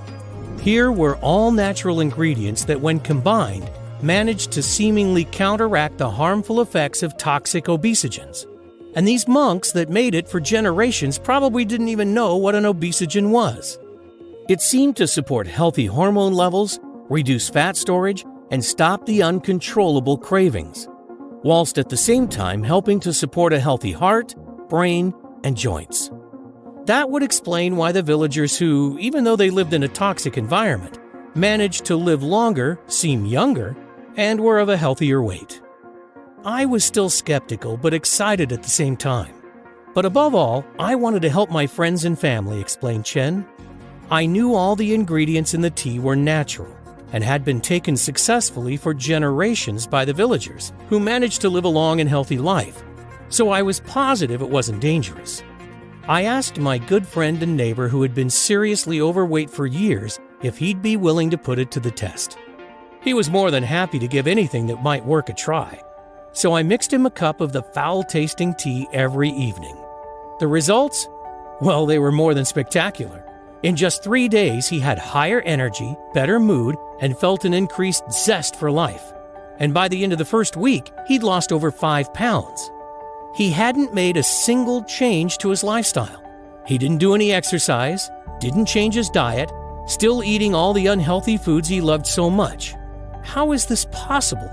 Here were all natural ingredients that, when combined, managed to seemingly counteract the harmful effects of toxic obesogens. And these monks that made it for generations probably didn't even know what an obesogen was. It seemed to support healthy hormone levels, reduce fat storage, and stop the uncontrollable cravings, whilst at the same time helping to support a healthy heart, brain, and joints. That would explain why the villagers who, even though they lived in a toxic environment, managed to live longer, seem younger, and were of a healthier weight. I was still skeptical but excited at the same time. But above all, I wanted to help my friends and family, explained Chen. I knew all the ingredients in the tea were natural, and had been taken successfully for generations by the villagers, who managed to live a long and healthy life, so I was positive it wasn't dangerous. I asked my good friend and neighbor who had been seriously overweight for years if he'd be willing to put it to the test. He was more than happy to give anything that might work a try, so I mixed him a cup of the foul-tasting tea every evening. The results? Well, they were more than spectacular. In just 3 days, he had higher energy, better mood, and felt an increased zest for life. And by the end of the first week, he'd lost over 5 pounds. He hadn't made a single change to his lifestyle. He didn't do any exercise, didn't change his diet, still eating all the unhealthy foods he loved so much. How is this possible?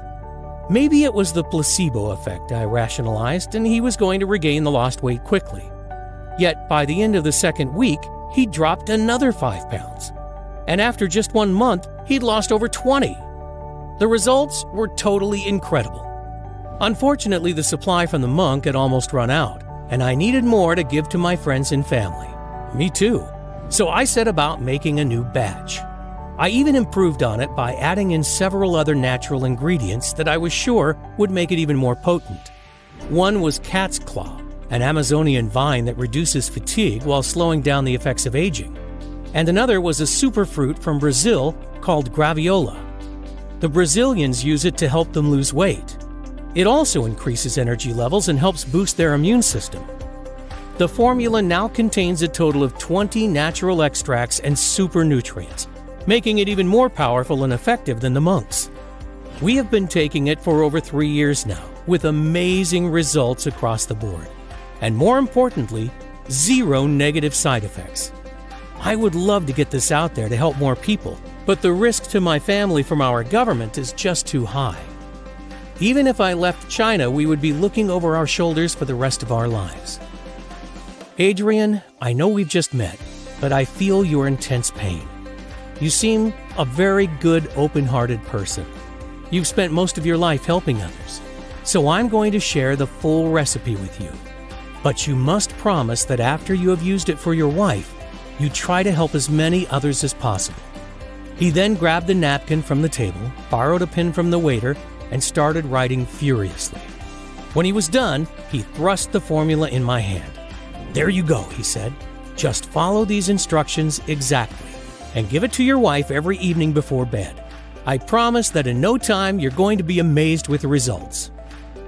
Maybe it was the placebo effect, I rationalized, and he was going to regain the lost weight quickly. Yet by the end of the second week, he dropped another 5 pounds. And after just 1 month, he'd lost over 20. The results were totally incredible. Unfortunately, the supply from the monk had almost run out, and I needed more to give to my friends and family. Me too. So I set about making a new batch. I even improved on it by adding in several other natural ingredients that I was sure would make it even more potent. One was cat's claw, an Amazonian vine that reduces fatigue while slowing down the effects of aging. And another was a superfruit from Brazil called graviola. The Brazilians use it to help them lose weight. It also increases energy levels and helps boost their immune system. The formula now contains a total of 20 natural extracts and super nutrients, making it even more powerful and effective than the monks. We have been taking it for over 3 years now, with amazing results across the board. And more importantly, 0 negative side effects. I would love to get this out there to help more people, but the risk to my family from our government is just too high. Even if I left China, we would be looking over our shoulders for the rest of our lives. Adrian, I know we've just met, but I feel your intense pain. You seem a very good, open-hearted person. You've spent most of your life helping others, so I'm going to share the full recipe with you. But you must promise that after you have used it for your wife, you try to help as many others as possible. He then grabbed the napkin from the table, borrowed a pen from the waiter, and started writing furiously. When he was done, he thrust the formula in my hand. "There you go," he said. "Just follow these instructions exactly, and give it to your wife every evening before bed. I promise that in no time you're going to be amazed with the results."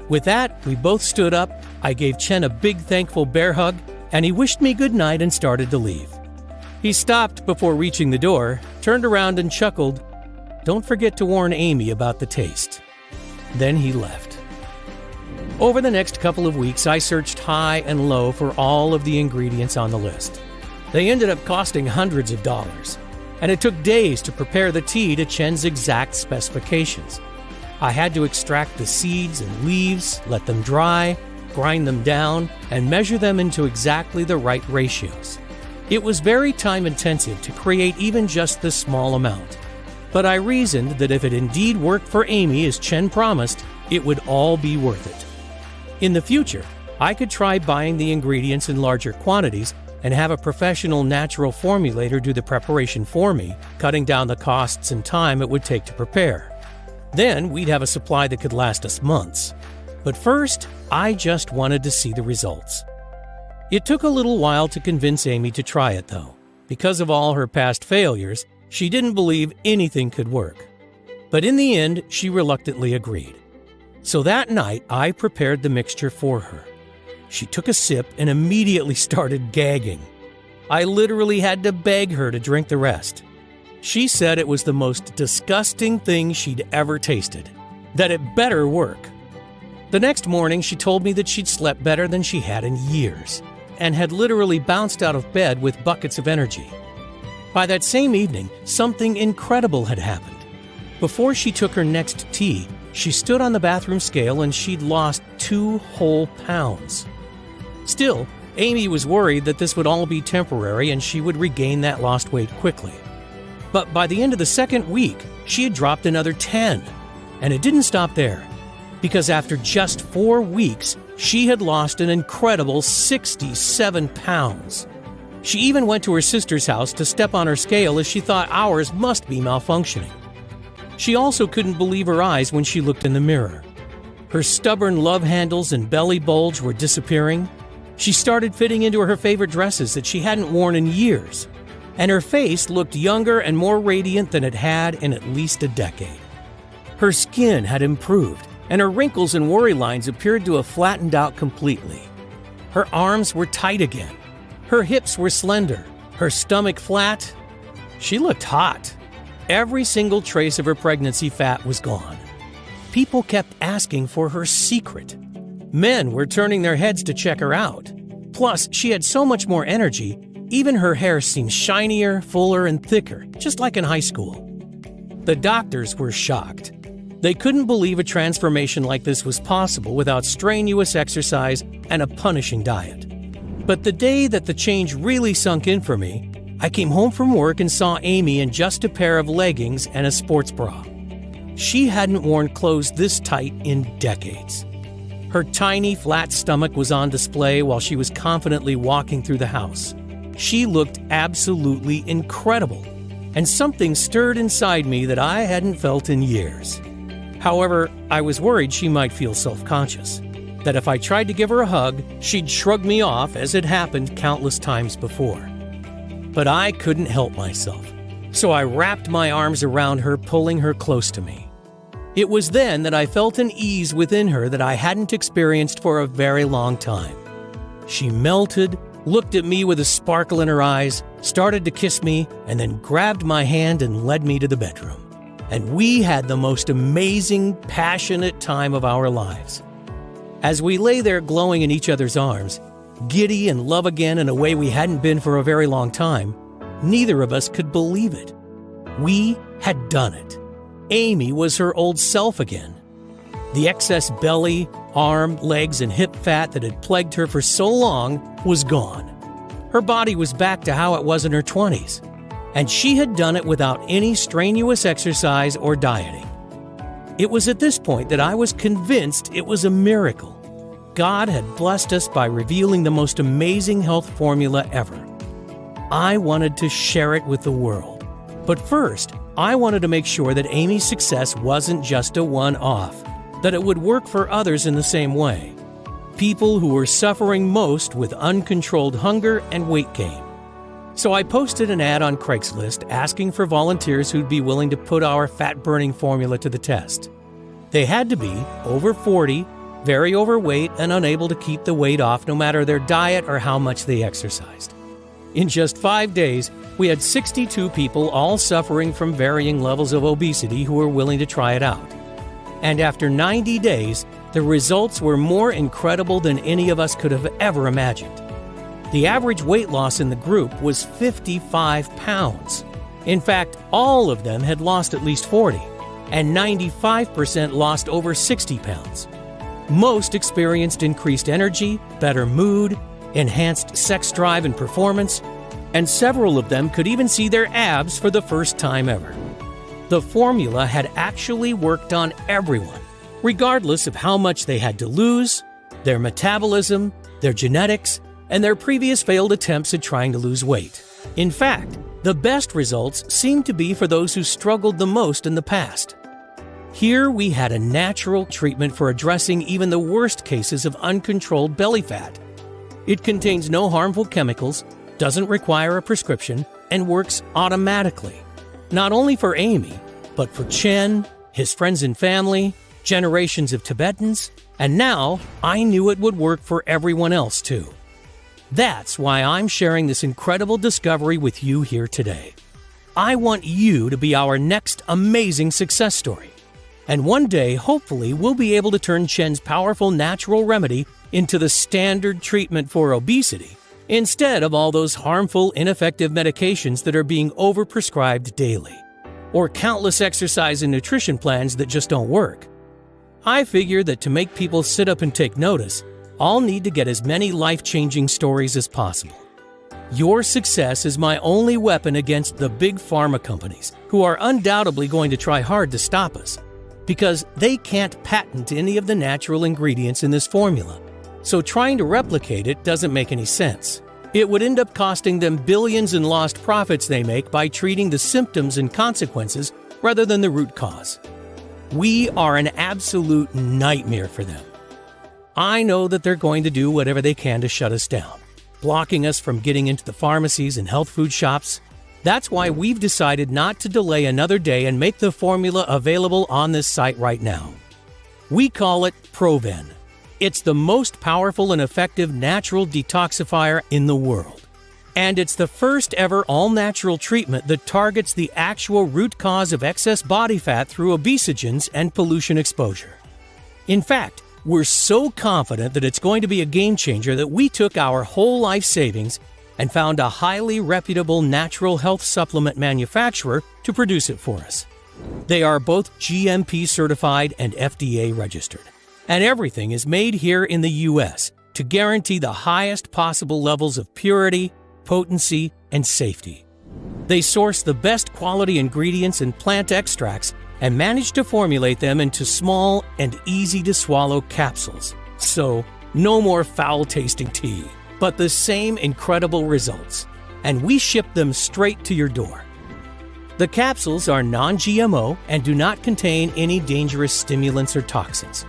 With that, we both stood up, I gave Chen a big thankful bear hug, and he wished me good night and started to leave. He stopped before reaching the door, turned around and chuckled, "Don't forget to warn Amy about the taste." Then he left. Over the next couple of weeks, I searched high and low for all of the ingredients on the list. They ended up costing hundreds of dollars, and it took days to prepare the tea to Chen's exact specifications. I had to extract the seeds and leaves, let them dry, grind them down, and measure them into exactly the right ratios. It was very time-intensive to create even just this small amount. But I reasoned that if it indeed worked for Amy as Chen promised, it would all be worth it. In the future, I could try buying the ingredients in larger quantities and have a professional natural formulator do the preparation for me, cutting down the costs and time it would take to prepare. Then we'd have a supply that could last us months. But first, I just wanted to see the results. It took a little while to convince Amy to try it, though. Because of all her past failures, she didn't believe anything could work. But in the end, she reluctantly agreed. So that night, I prepared the mixture for her. She took a sip and immediately started gagging. I literally had to beg her to drink the rest. She said it was the most disgusting thing she'd ever tasted, that it better work. The next morning, she told me that she'd slept better than she had in years, and had literally bounced out of bed with buckets of energy. By that same evening, something incredible had happened. Before she took her next tea, she stood on the bathroom scale and she'd lost 2 whole pounds. Still, Amy was worried that this would all be temporary and she would regain that lost weight quickly. But by the end of the second week, she had dropped another 10. And it didn't stop there, because after just 4 weeks, she had lost an incredible 67 pounds. She even went to her sister's house to step on her scale as she thought ours must be malfunctioning. She also couldn't believe her eyes when she looked in the mirror. Her stubborn love handles and belly bulge were disappearing. She started fitting into her favorite dresses that she hadn't worn in years. And her face looked younger and more radiant than it had in at least a decade. Her skin had improved, and her wrinkles and worry lines appeared to have flattened out completely. Her arms were tight again. Her hips were slender, her stomach flat. She looked hot. Every single trace of her pregnancy fat was gone. People kept asking for her secret. Men were turning their heads to check her out. Plus, she had so much more energy, even her hair seemed shinier, fuller, and thicker, just like in high school. The doctors were shocked. They couldn't believe a transformation like this was possible without strenuous exercise and a punishing diet. But the day that the change really sunk in for me, I came home from work and saw Amy in just a pair of leggings and a sports bra. She hadn't worn clothes this tight in decades. Her tiny, flat stomach was on display while she was confidently walking through the house. She looked absolutely incredible, and something stirred inside me that I hadn't felt in years. However, I was worried she might feel self-conscious, that if I tried to give her a hug, she'd shrug me off as had happened countless times before. But I couldn't help myself, so I wrapped my arms around her, pulling her close to me. It was then that I felt an ease within her that I hadn't experienced for a very long time. She melted, looked at me with a sparkle in her eyes, started to kiss me, and then grabbed my hand and led me to the bedroom. And we had the most amazing, passionate time of our lives. As we lay there glowing in each other's arms, giddy and love again in a way we hadn't been for a very long time, neither of us could believe it. We had done it. Amy was her old self again. The excess belly, arm, legs, and hip fat that had plagued her for so long was gone. Her body was back to how it was in her 20s, and she had done it without any strenuous exercise or dieting. It was at this point that I was convinced it was a miracle. God had blessed us by revealing the most amazing health formula ever. I wanted to share it with the world. But first, I wanted to make sure that Amy's success wasn't just a one-off, that it would work for others in the same way. People who were suffering most with uncontrolled hunger and weight gain. So I posted an ad on Craigslist asking for volunteers who'd be willing to put our fat-burning formula to the test. They had to be over 40, very overweight, and unable to keep the weight off no matter their diet or how much they exercised. In just 5 days, we had 62 people all suffering from varying levels of obesity who were willing to try it out. And after 90 days, the results were more incredible than any of us could have ever imagined. The average weight loss in the group was 55 pounds. In fact, all of them had lost at least 40, and 95% lost over 60 pounds. Most experienced increased energy, better mood, enhanced sex drive and performance, and several of them could even see their abs for the first time ever. The formula had actually worked on everyone, regardless of how much they had to lose, their metabolism, their genetics, and their previous failed attempts at trying to lose weight. In fact, the best results seemed to be for those who struggled the most in the past. Here we had a natural treatment for addressing even the worst cases of uncontrolled belly fat. It contains no harmful chemicals, doesn't require a prescription, and works automatically. Not only for Amy, but for Chen, his friends and family, generations of Tibetans, and now I knew it would work for everyone else too. That's why I'm sharing this incredible discovery with you here today. I want you to be our next amazing success story. And one day, hopefully, we'll be able to turn Chen's powerful natural remedy into the standard treatment for obesity, instead of all those harmful, ineffective medications that are being overprescribed daily, or countless exercise and nutrition plans that just don't work. I figure that to make people sit up and take notice, I'll need to get as many life-changing stories as possible. Your success is my only weapon against the big pharma companies, who are undoubtedly going to try hard to stop us, because they can't patent any of the natural ingredients in this formula. So trying to replicate it doesn't make any sense. It would end up costing them billions in lost profits they make by treating the symptoms and consequences rather than the root cause. We are an absolute nightmare for them. I know that they're going to do whatever they can to shut us down, blocking us from getting into the pharmacies and health food shops. That's why we've decided not to delay another day and make the formula available on this site right now. We call it Proven. It's the most powerful and effective natural detoxifier in the world. And it's the first ever all-natural treatment that targets the actual root cause of excess body fat through obesogens and pollution exposure. In fact, we're so confident that it's going to be a game changer that we took our whole life savings and found a highly reputable natural health supplement manufacturer to produce it for us. They are both GMP certified and FDA registered. And everything is made here in the U.S. to guarantee the highest possible levels of purity, potency, and safety. They source the best quality ingredients and plant extracts and manage to formulate them into small and easy-to-swallow capsules. So, no more foul-tasting tea, but the same incredible results. And we ship them straight to your door. The capsules are non-GMO and do not contain any dangerous stimulants or toxins.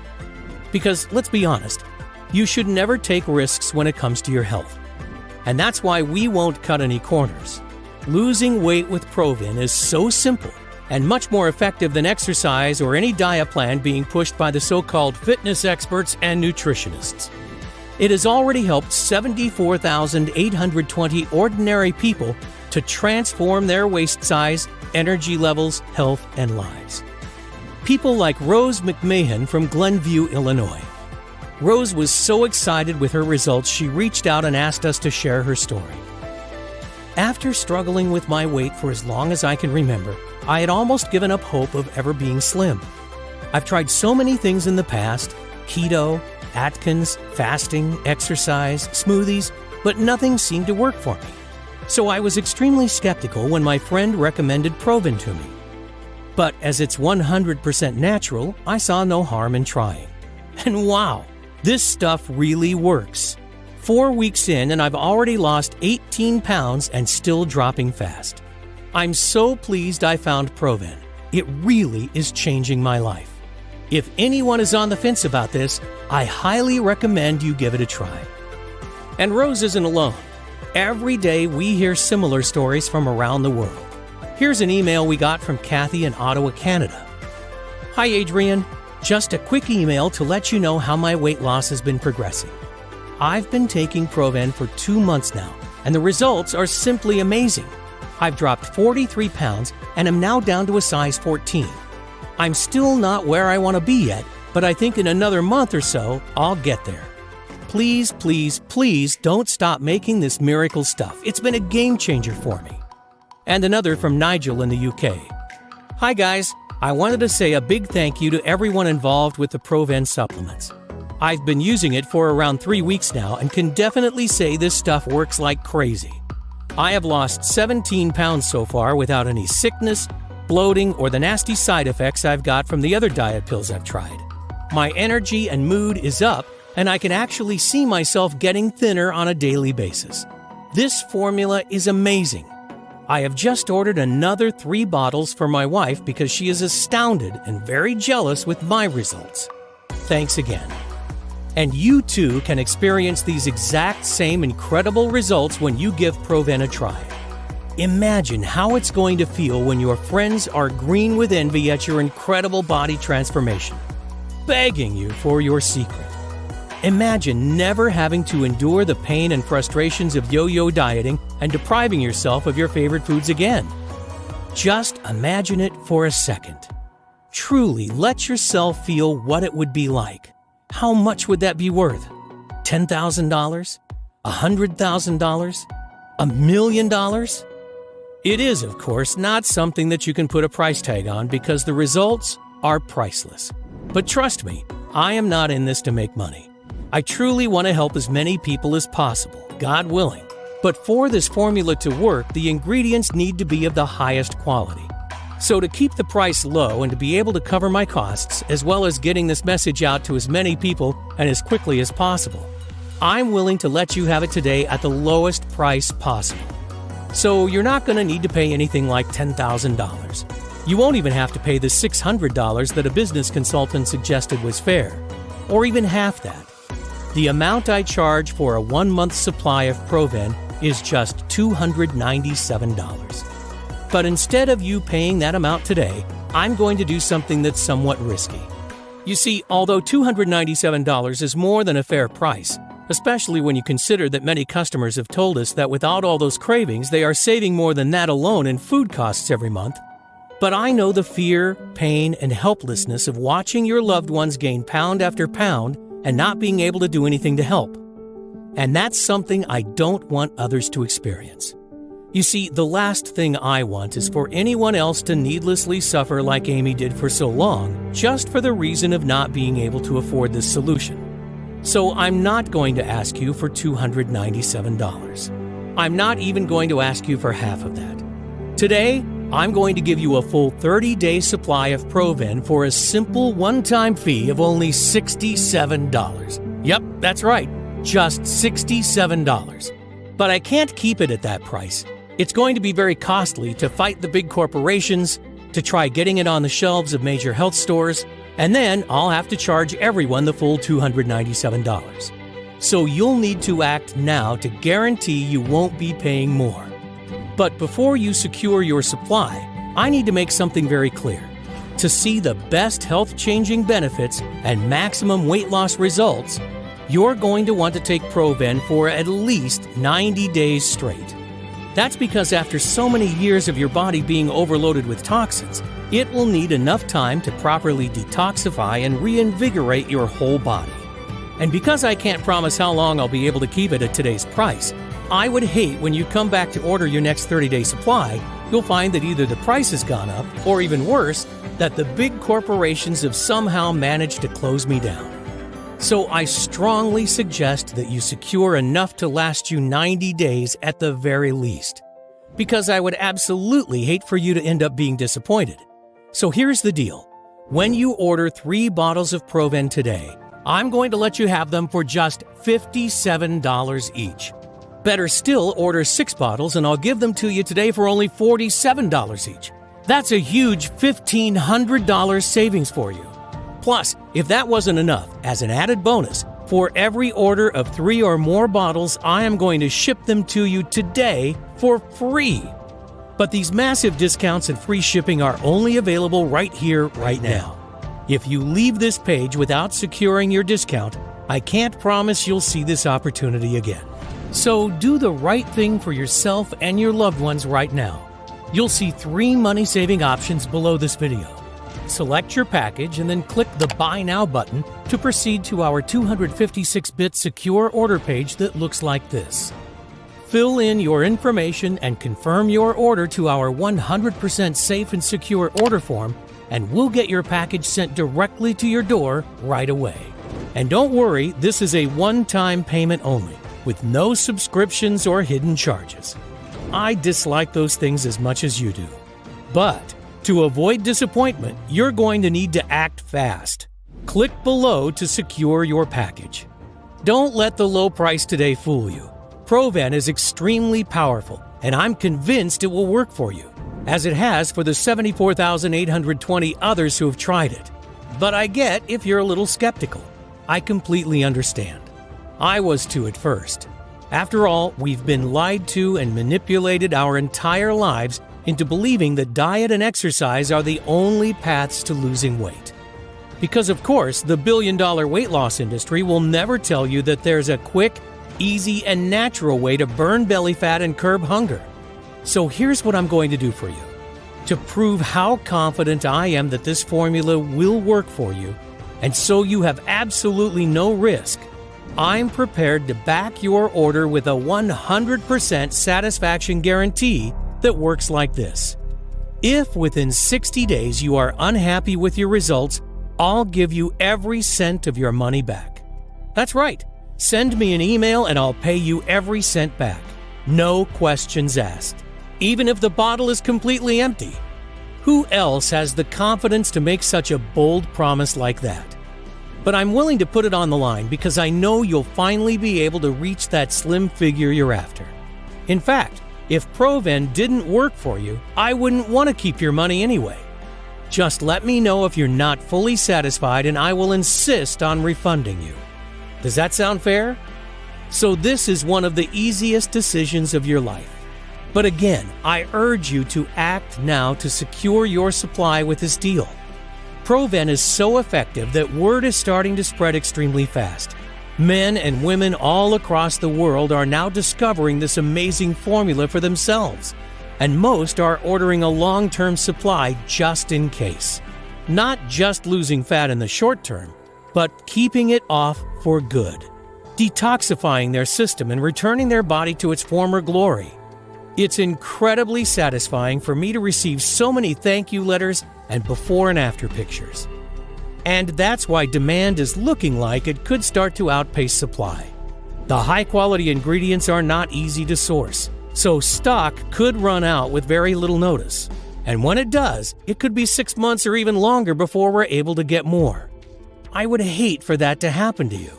Because, let's be honest, you should never take risks when it comes to your health. And that's why we won't cut any corners. Losing weight with Proven is so simple and much more effective than exercise or any diet plan being pushed by the so-called fitness experts and nutritionists. It has already helped 74,820 ordinary people to transform their waist size, energy levels, health, and lives. People like Rose McMahon from Glenview, Illinois. Rose was so excited with her results, she reached out and asked us to share her story. After struggling with my weight for as long as I can remember, I had almost given up hope of ever being slim. I've tried so many things in the past: keto, Atkins, fasting, exercise, smoothies, but nothing seemed to work for me. So I was extremely skeptical when my friend recommended Proven to me. But as it's 100% natural, I saw no harm in trying. And wow, this stuff really works. 4 weeks in and I've already lost 18 pounds and still dropping fast. I'm so pleased I found Proven. It really is changing my life. If anyone is on the fence about this, I highly recommend you give it a try. And Rose isn't alone. Every day we hear similar stories from around the world. Here's an email we got from Kathy in Ottawa, Canada. Hi Adrian, just a quick email to let you know how my weight loss has been progressing. I've been taking Proven for 2 months now, and the results are simply amazing. I've dropped 43 pounds and am now down to a size 14. I'm still not where I want to be yet, but I think in another month or so, I'll get there. Please, please, please don't stop making this miracle stuff. It's been a game changer for me. And another from Nigel in the UK. Hi guys, I wanted to say a big thank you to everyone involved with the Proven supplements. I've been using it for around 3 weeks now and can definitely say this stuff works like crazy. I have lost 17 pounds so far without any sickness, bloating, or the nasty side effects I've got from the other diet pills I've tried. My energy and mood is up, and I can actually see myself getting thinner on a daily basis. This formula is amazing. I have just ordered another 3 bottles for my wife because she is astounded and very jealous with my results. Thanks again. And you too can experience these exact same incredible results when you give Proven a try. Imagine how it's going to feel when your friends are green with envy at your incredible body transformation, begging you for your secret. Imagine never having to endure the pain and frustrations of yo-yo dieting and depriving yourself of your favorite foods again. Just imagine it for a second. Truly let yourself feel what it would be like. How much would that be worth? $10,000? $100,000? $1 million? It is, of course, not something that you can put a price tag on because the results are priceless. But trust me, I am not in this to make money. I truly want to help as many people as possible, God willing. But for this formula to work, the ingredients need to be of the highest quality. So to keep the price low and to be able to cover my costs, as well as getting this message out to as many people and as quickly as possible, I'm willing to let you have it today at the lowest price possible. So you're not going to need to pay anything like $10,000. You won't even have to pay the $600 that a business consultant suggested was fair, or even half that. The amount I charge for a 1-month supply of Proven is just $297. But instead of you paying that amount today, I'm going to do something that's somewhat risky. You see, although $297 is more than a fair price, especially when you consider that many customers have told us that without all those cravings, they are saving more than that alone in food costs every month. But I know the fear, pain, and helplessness of watching your loved ones gain pound after pound and not being able to do anything to help. And that's something I don't want others to experience. You see, the last thing I want is for anyone else to needlessly suffer like Amy did for so long, just for the reason of not being able to afford this solution. So I'm not going to ask you for $297. I'm not even going to ask you for half of that. Today, I'm going to give you a full 30-day supply of Proven for a simple one-time fee of only $67. Yep, that's right, just $67. But I can't keep it at that price. It's going to be very costly to fight the big corporations, to try getting it on the shelves of major health stores, and then I'll have to charge everyone the full $297. So you'll need to act now to guarantee you won't be paying more. But before you secure your supply, I need to make something very clear. To see the best health-changing benefits and maximum weight loss results, you're going to want to take Proven for at least 90 days straight. That's because after so many years of your body being overloaded with toxins, it will need enough time to properly detoxify and reinvigorate your whole body. And because I can't promise how long I'll be able to keep it at today's price, I would hate when you come back to order your next 30-day supply, you'll find that either the price has gone up, or even worse, that the big corporations have somehow managed to close me down. So I strongly suggest that you secure enough to last you 90 days at the very least, because I would absolutely hate for you to end up being disappointed. So here's the deal. When you order 3 bottles of Proven today, I'm going to let you have them for just $57 each. Better still, order 6 bottles and I'll give them to you today for only $47 each. That's a huge $1,500 savings for you. Plus, if that wasn't enough, as an added bonus, for every order of 3 or more bottles, I am going to ship them to you today for free. But these massive discounts and free shipping are only available right here, right now. If you leave this page without securing your discount, I can't promise you'll see this opportunity again. So do the right thing for yourself and your loved ones right now. You'll see 3 money-saving options below this video. Select your package and then click the Buy Now button to proceed to our 256-bit secure order page that looks like this. Fill in your information and confirm your order to our 100% safe and secure order form, and we'll get your package sent directly to your door right away. And don't worry, this is a one-time payment only, with no subscriptions or hidden charges. I dislike those things as much as you do. But to avoid disappointment, you're going to need to act fast. Click below to secure your package. Don't let the low price today fool you. Proven is extremely powerful, and I'm convinced it will work for you, as it has for the 74,820 others who have tried it. But I get if you're a little skeptical. I completely understand. I was too at first. After all, we've been lied to and manipulated our entire lives into believing that diet and exercise are the only paths to losing weight. Because of course, the billion-dollar weight loss industry will never tell you that there's a quick, easy, and natural way to burn belly fat and curb hunger. So here's what I'm going to do for you. To prove how confident I am that this formula will work for you, and so you have absolutely no risk, I'm prepared to back your order with a 100% satisfaction guarantee that works like this. If within 60 days you are unhappy with your results, I'll give you every cent of your money back. That's right. Send me an email and I'll pay you every cent back. No questions asked. Even if the bottle is completely empty. Who else has the confidence to make such a bold promise like that? But I'm willing to put it on the line because I know you'll finally be able to reach that slim figure you're after. In fact, if Proven didn't work for you, I wouldn't want to keep your money anyway. Just let me know if you're not fully satisfied and I will insist on refunding you. Does that sound fair? So this is one of the easiest decisions of your life. But again, I urge you to act now to secure your supply with this deal. Provent is so effective that word is starting to spread extremely fast. Men and women all across the world are now discovering this amazing formula for themselves, and most are ordering a long-term supply just in case. Not just losing fat in the short term, but keeping it off for good, detoxifying their system and returning their body to its former glory. It's incredibly satisfying for me to receive so many thank you letters and before and after pictures. And that's why demand is looking like it could start to outpace supply. The high-quality ingredients are not easy to source, so stock could run out with very little notice. And when it does, it could be 6 months or even longer before we're able to get more. I would hate for that to happen to you.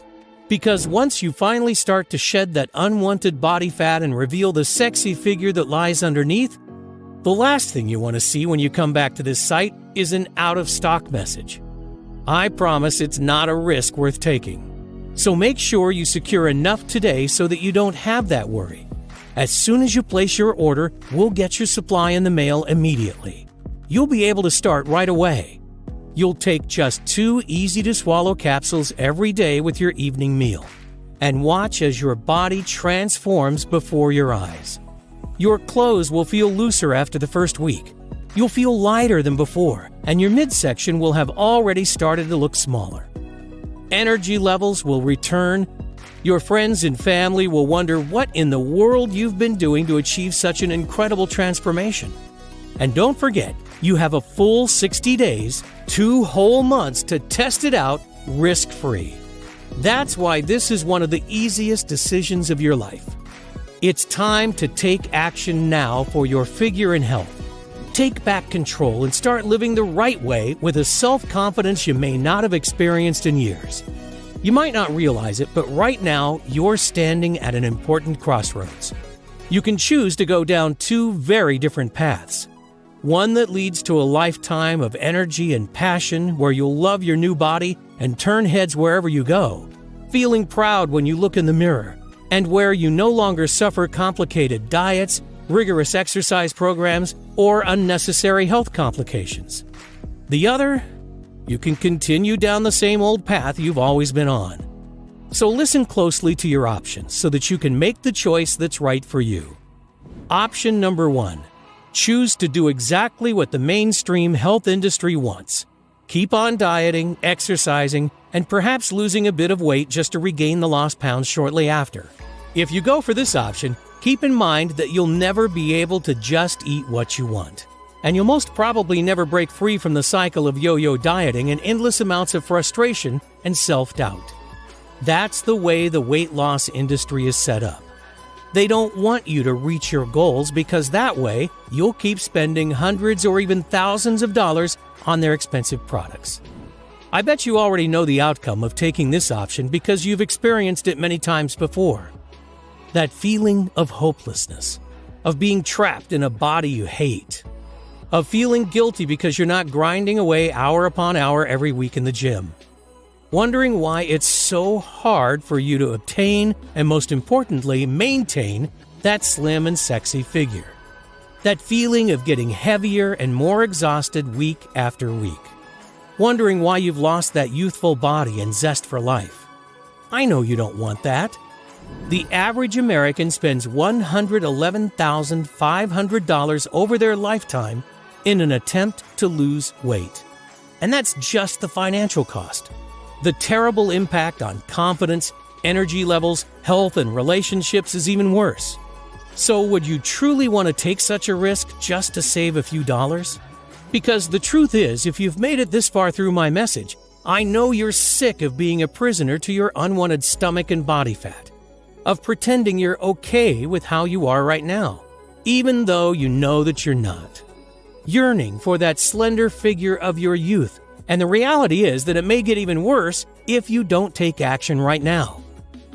Because once you finally start to shed that unwanted body fat and reveal the sexy figure that lies underneath, the last thing you want to see when you come back to this site is an out-of-stock message. I promise it's not a risk worth taking. So make sure you secure enough today so that you don't have that worry. As soon as you place your order, we'll get your supply in the mail immediately. You'll be able to start right away. You'll take just 2 easy-to-swallow capsules every day with your evening meal, and watch as your body transforms before your eyes. Your clothes will feel looser after the first week. You'll feel lighter than before, and your midsection will have already started to look smaller. Energy levels will return. Your friends and family will wonder what in the world you've been doing to achieve such an incredible transformation. And don't forget, you have a full 60 days, 2 whole months to test it out risk-free. That's why this is one of the easiest decisions of your life. It's time to take action now for your figure and health. Take back control and start living the right way with a self-confidence you may not have experienced in years. You might not realize it, but right now you're standing at an important crossroads. You can choose to go down 2 very different paths. One that leads to a lifetime of energy and passion where you'll love your new body and turn heads wherever you go, feeling proud when you look in the mirror, and where you no longer suffer complicated diets, rigorous exercise programs, or unnecessary health complications. The other, you can continue down the same old path you've always been on. So listen closely to your options so that you can make the choice that's right for you. Option number 1. Choose to do exactly what the mainstream health industry wants. Keep on dieting, exercising, and perhaps losing a bit of weight just to regain the lost pounds shortly after. If you go for this option, keep in mind that you'll never be able to just eat what you want. And you'll most probably never break free from the cycle of yo-yo dieting and endless amounts of frustration and self-doubt. That's the way the weight loss industry is set up. They don't want you to reach your goals because that way you'll keep spending hundreds or even thousands of dollars on their expensive products. I bet you already know the outcome of taking this option because you've experienced it many times before. That feeling of hopelessness, of being trapped in a body you hate, of feeling guilty because you're not grinding away hour upon hour every week in the gym. Wondering why it's so hard for you to obtain and, most importantly, maintain that slim and sexy figure. That feeling of getting heavier and more exhausted week after week. Wondering why you've lost that youthful body and zest for life. I know you don't want that. The average American spends $111,500 over their lifetime in an attempt to lose weight. And that's just the financial cost. The terrible impact on confidence, energy levels, health, and relationships is even worse. So would you truly want to take such a risk just to save a few dollars? Because the truth is, if you've made it this far through my message, I know you're sick of being a prisoner to your unwanted stomach and body fat, of pretending you're okay with how you are right now, even though you know that you're not. Yearning for that slender figure of your youth. And the reality is that it may get even worse if you don't take action right now.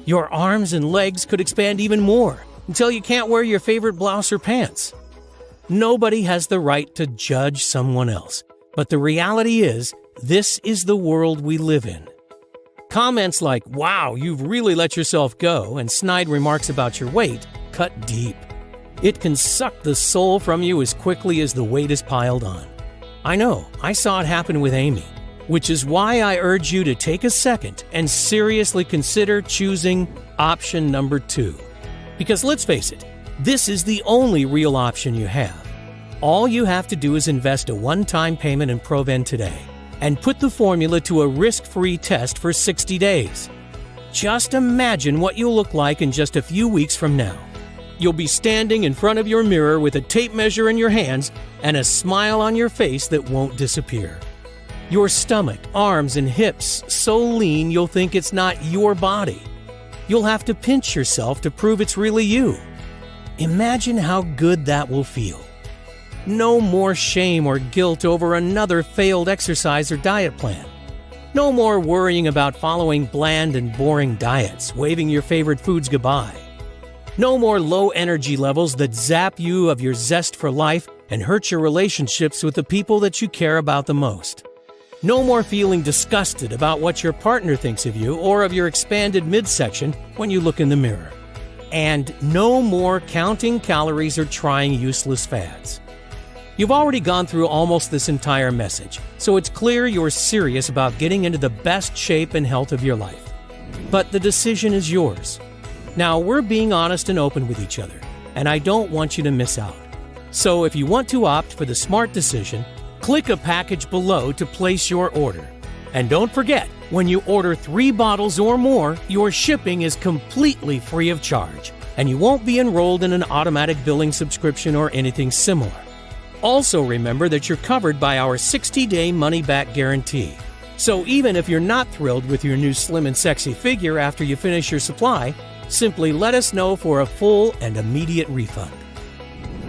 Your arms and legs could expand even more until you can't wear your favorite blouse or pants. Nobody has the right to judge someone else But the reality is, this is the world we live in. Comments like, "Wow, you've really let yourself go," and snide remarks about your weight cut deep. It can suck the soul from you as quickly as the weight is piled on. I know, I saw it happen with Amy, which is why I urge you to take a second and seriously consider choosing option number 2. Because let's face it, this is the only real option you have. All you have to do is invest a one-time payment in Proven today and put the formula to a risk-free test for 60 days. Just imagine what you'll look like in just a few weeks from now. You'll be standing in front of your mirror with a tape measure in your hands and a smile on your face that won't disappear. Your stomach, arms, and hips so lean you'll think it's not your body. You'll have to pinch yourself to prove it's really you. Imagine how good that will feel. No more shame or guilt over another failed exercise or diet plan. No more worrying about following bland and boring diets, waving your favorite foods goodbye. No more low energy levels that zap you of your zest for life and hurt your relationships with the people that you care about the most. No more feeling disgusted about what your partner thinks of you or of your expanded midsection when you look in the mirror. And no more counting calories or trying useless fads. You've already gone through almost this entire message, so it's clear you're serious about getting into the best shape and health of your life. But the decision is yours. Now, we're being honest and open with each other, and I don't want you to miss out. So if you want to opt for the smart decision, click a package below to place your order. And don't forget, when you order 3 bottles or more, your shipping is completely free of charge, and you won't be enrolled in an automatic billing subscription or anything similar. Also remember that you're covered by our 60-day money-back guarantee. So even if you're not thrilled with your new slim and sexy figure after you finish your supply, simply let us know for a full and immediate refund.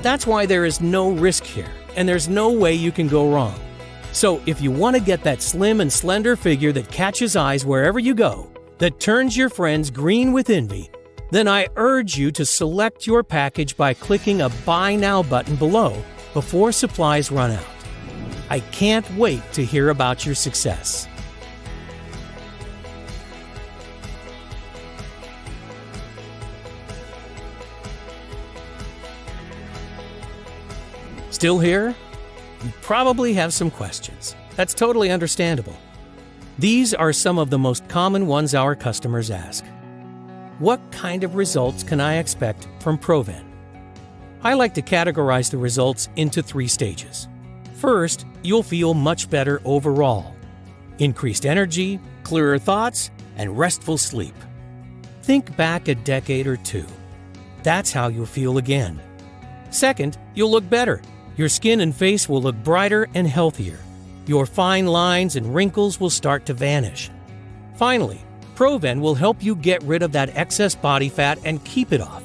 That's why there is no risk here, and there's no way you can go wrong. So if you want to get that slim and slender figure that catches eyes wherever you go, that turns your friends green with envy, then I urge you to select your package by clicking a Buy Now button below before supplies run out. I can't wait to hear about your success. Still here? You probably have some questions. That's totally understandable. These are some of the most common ones our customers ask. What kind of results can I expect from Proven? I like to categorize the results into 3 stages. First, you'll feel much better overall. Increased energy, clearer thoughts, and restful sleep. Think back a decade or 2. That's how you'll feel again. Second, you'll look better. Your skin and face will look brighter and healthier. Your fine lines and wrinkles will start to vanish. Finally, Proven will help you get rid of that excess body fat and keep it off.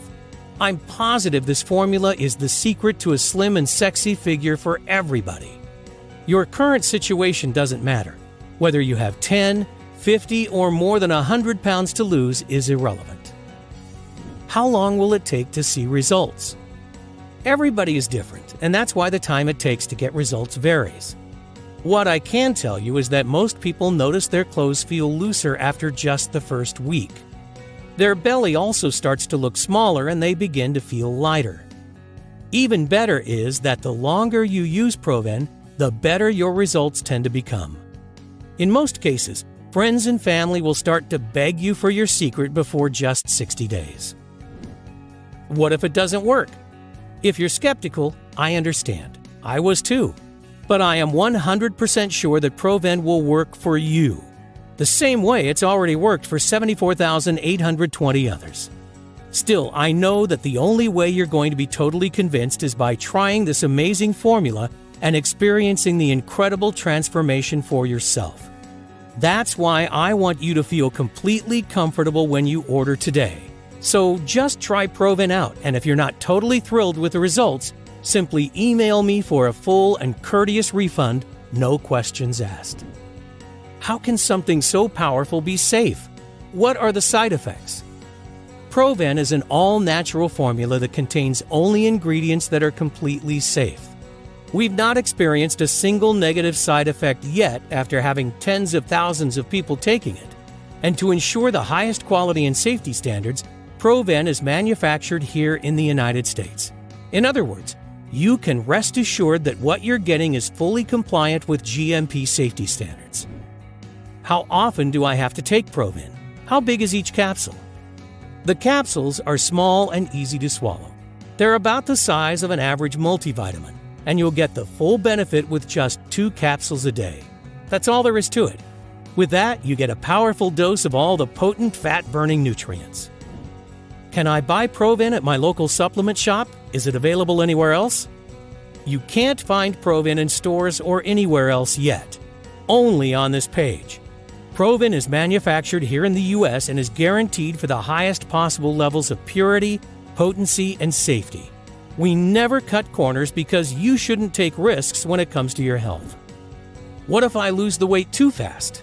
I'm positive this formula is the secret to a slim and sexy figure for everybody. Your current situation doesn't matter. Whether you have 10, 50, or more than 100 pounds to lose is irrelevant. How long will it take to see results? Everybody is different, and that's why the time it takes to get results varies. What I can tell you is that most people notice their clothes feel looser after just the first week. Their belly also starts to look smaller and they begin to feel lighter. Even better is that the longer you use Proven, the better your results tend to become. In most cases, friends and family will start to beg you for your secret before just 60 days. What if it doesn't work? If you're skeptical, I understand. I was too. But I am 100% sure that Proven will work for you, the same way it's already worked for 74,820 others. Still, I know that the only way you're going to be totally convinced is by trying this amazing formula and experiencing the incredible transformation for yourself. That's why I want you to feel completely comfortable when you order today. So just try Proven out, and if you're not totally thrilled with the results, simply email me for a full and courteous refund, no questions asked. How can something so powerful be safe? What are the side effects? Proven is an all-natural formula that contains only ingredients that are completely safe. We've not experienced a single negative side effect yet after having tens of thousands of people taking it. And to ensure the highest quality and safety standards, Proven is manufactured here in the United States. In other words, you can rest assured that what you're getting is fully compliant with GMP safety standards. How often do I have to take Proven? How big is each capsule? The capsules are small and easy to swallow. They're about the size of an average multivitamin, and you'll get the full benefit with just 2 capsules a day. That's all there is to it. With that, you get a powerful dose of all the potent fat-burning nutrients. Can I buy Proven at my local supplement shop? Is it available anywhere else? You can't find Proven in stores or anywhere else yet. Only on this page. Proven is manufactured here in the U.S. and is guaranteed for the highest possible levels of purity, potency, and safety. We never cut corners because you shouldn't take risks when it comes to your health. What if I lose the weight too fast?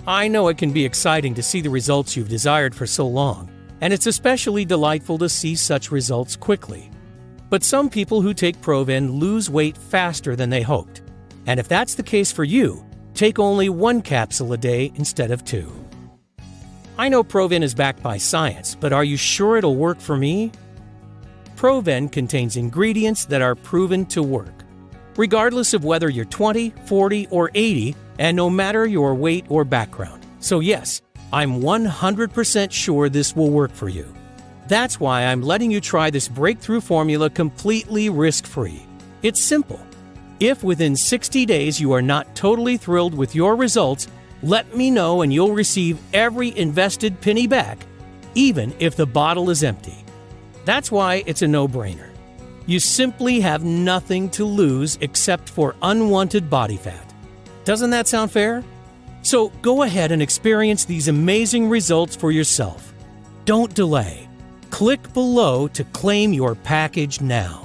I know it can be exciting to see the results you've desired for so long, and it's especially delightful to see such results quickly. But some people who take Proven lose weight faster than they hoped. And if that's the case for you, take only 1 capsule a day instead of 2. I know Proven is backed by science, but are you sure it'll work for me? Proven contains ingredients that are proven to work, regardless of whether you're 20, 40, or 80, and no matter your weight or background. So yes, I'm 100% sure this will work for you. That's why I'm letting you try this breakthrough formula completely risk-free. It's simple. If within 60 days you are not totally thrilled with your results, let me know and you'll receive every invested penny back, even if the bottle is empty. That's why it's a no-brainer. You simply have nothing to lose except for unwanted body fat. Doesn't that sound fair? So go ahead and experience these amazing results for yourself. Don't delay. Click below to claim your package now.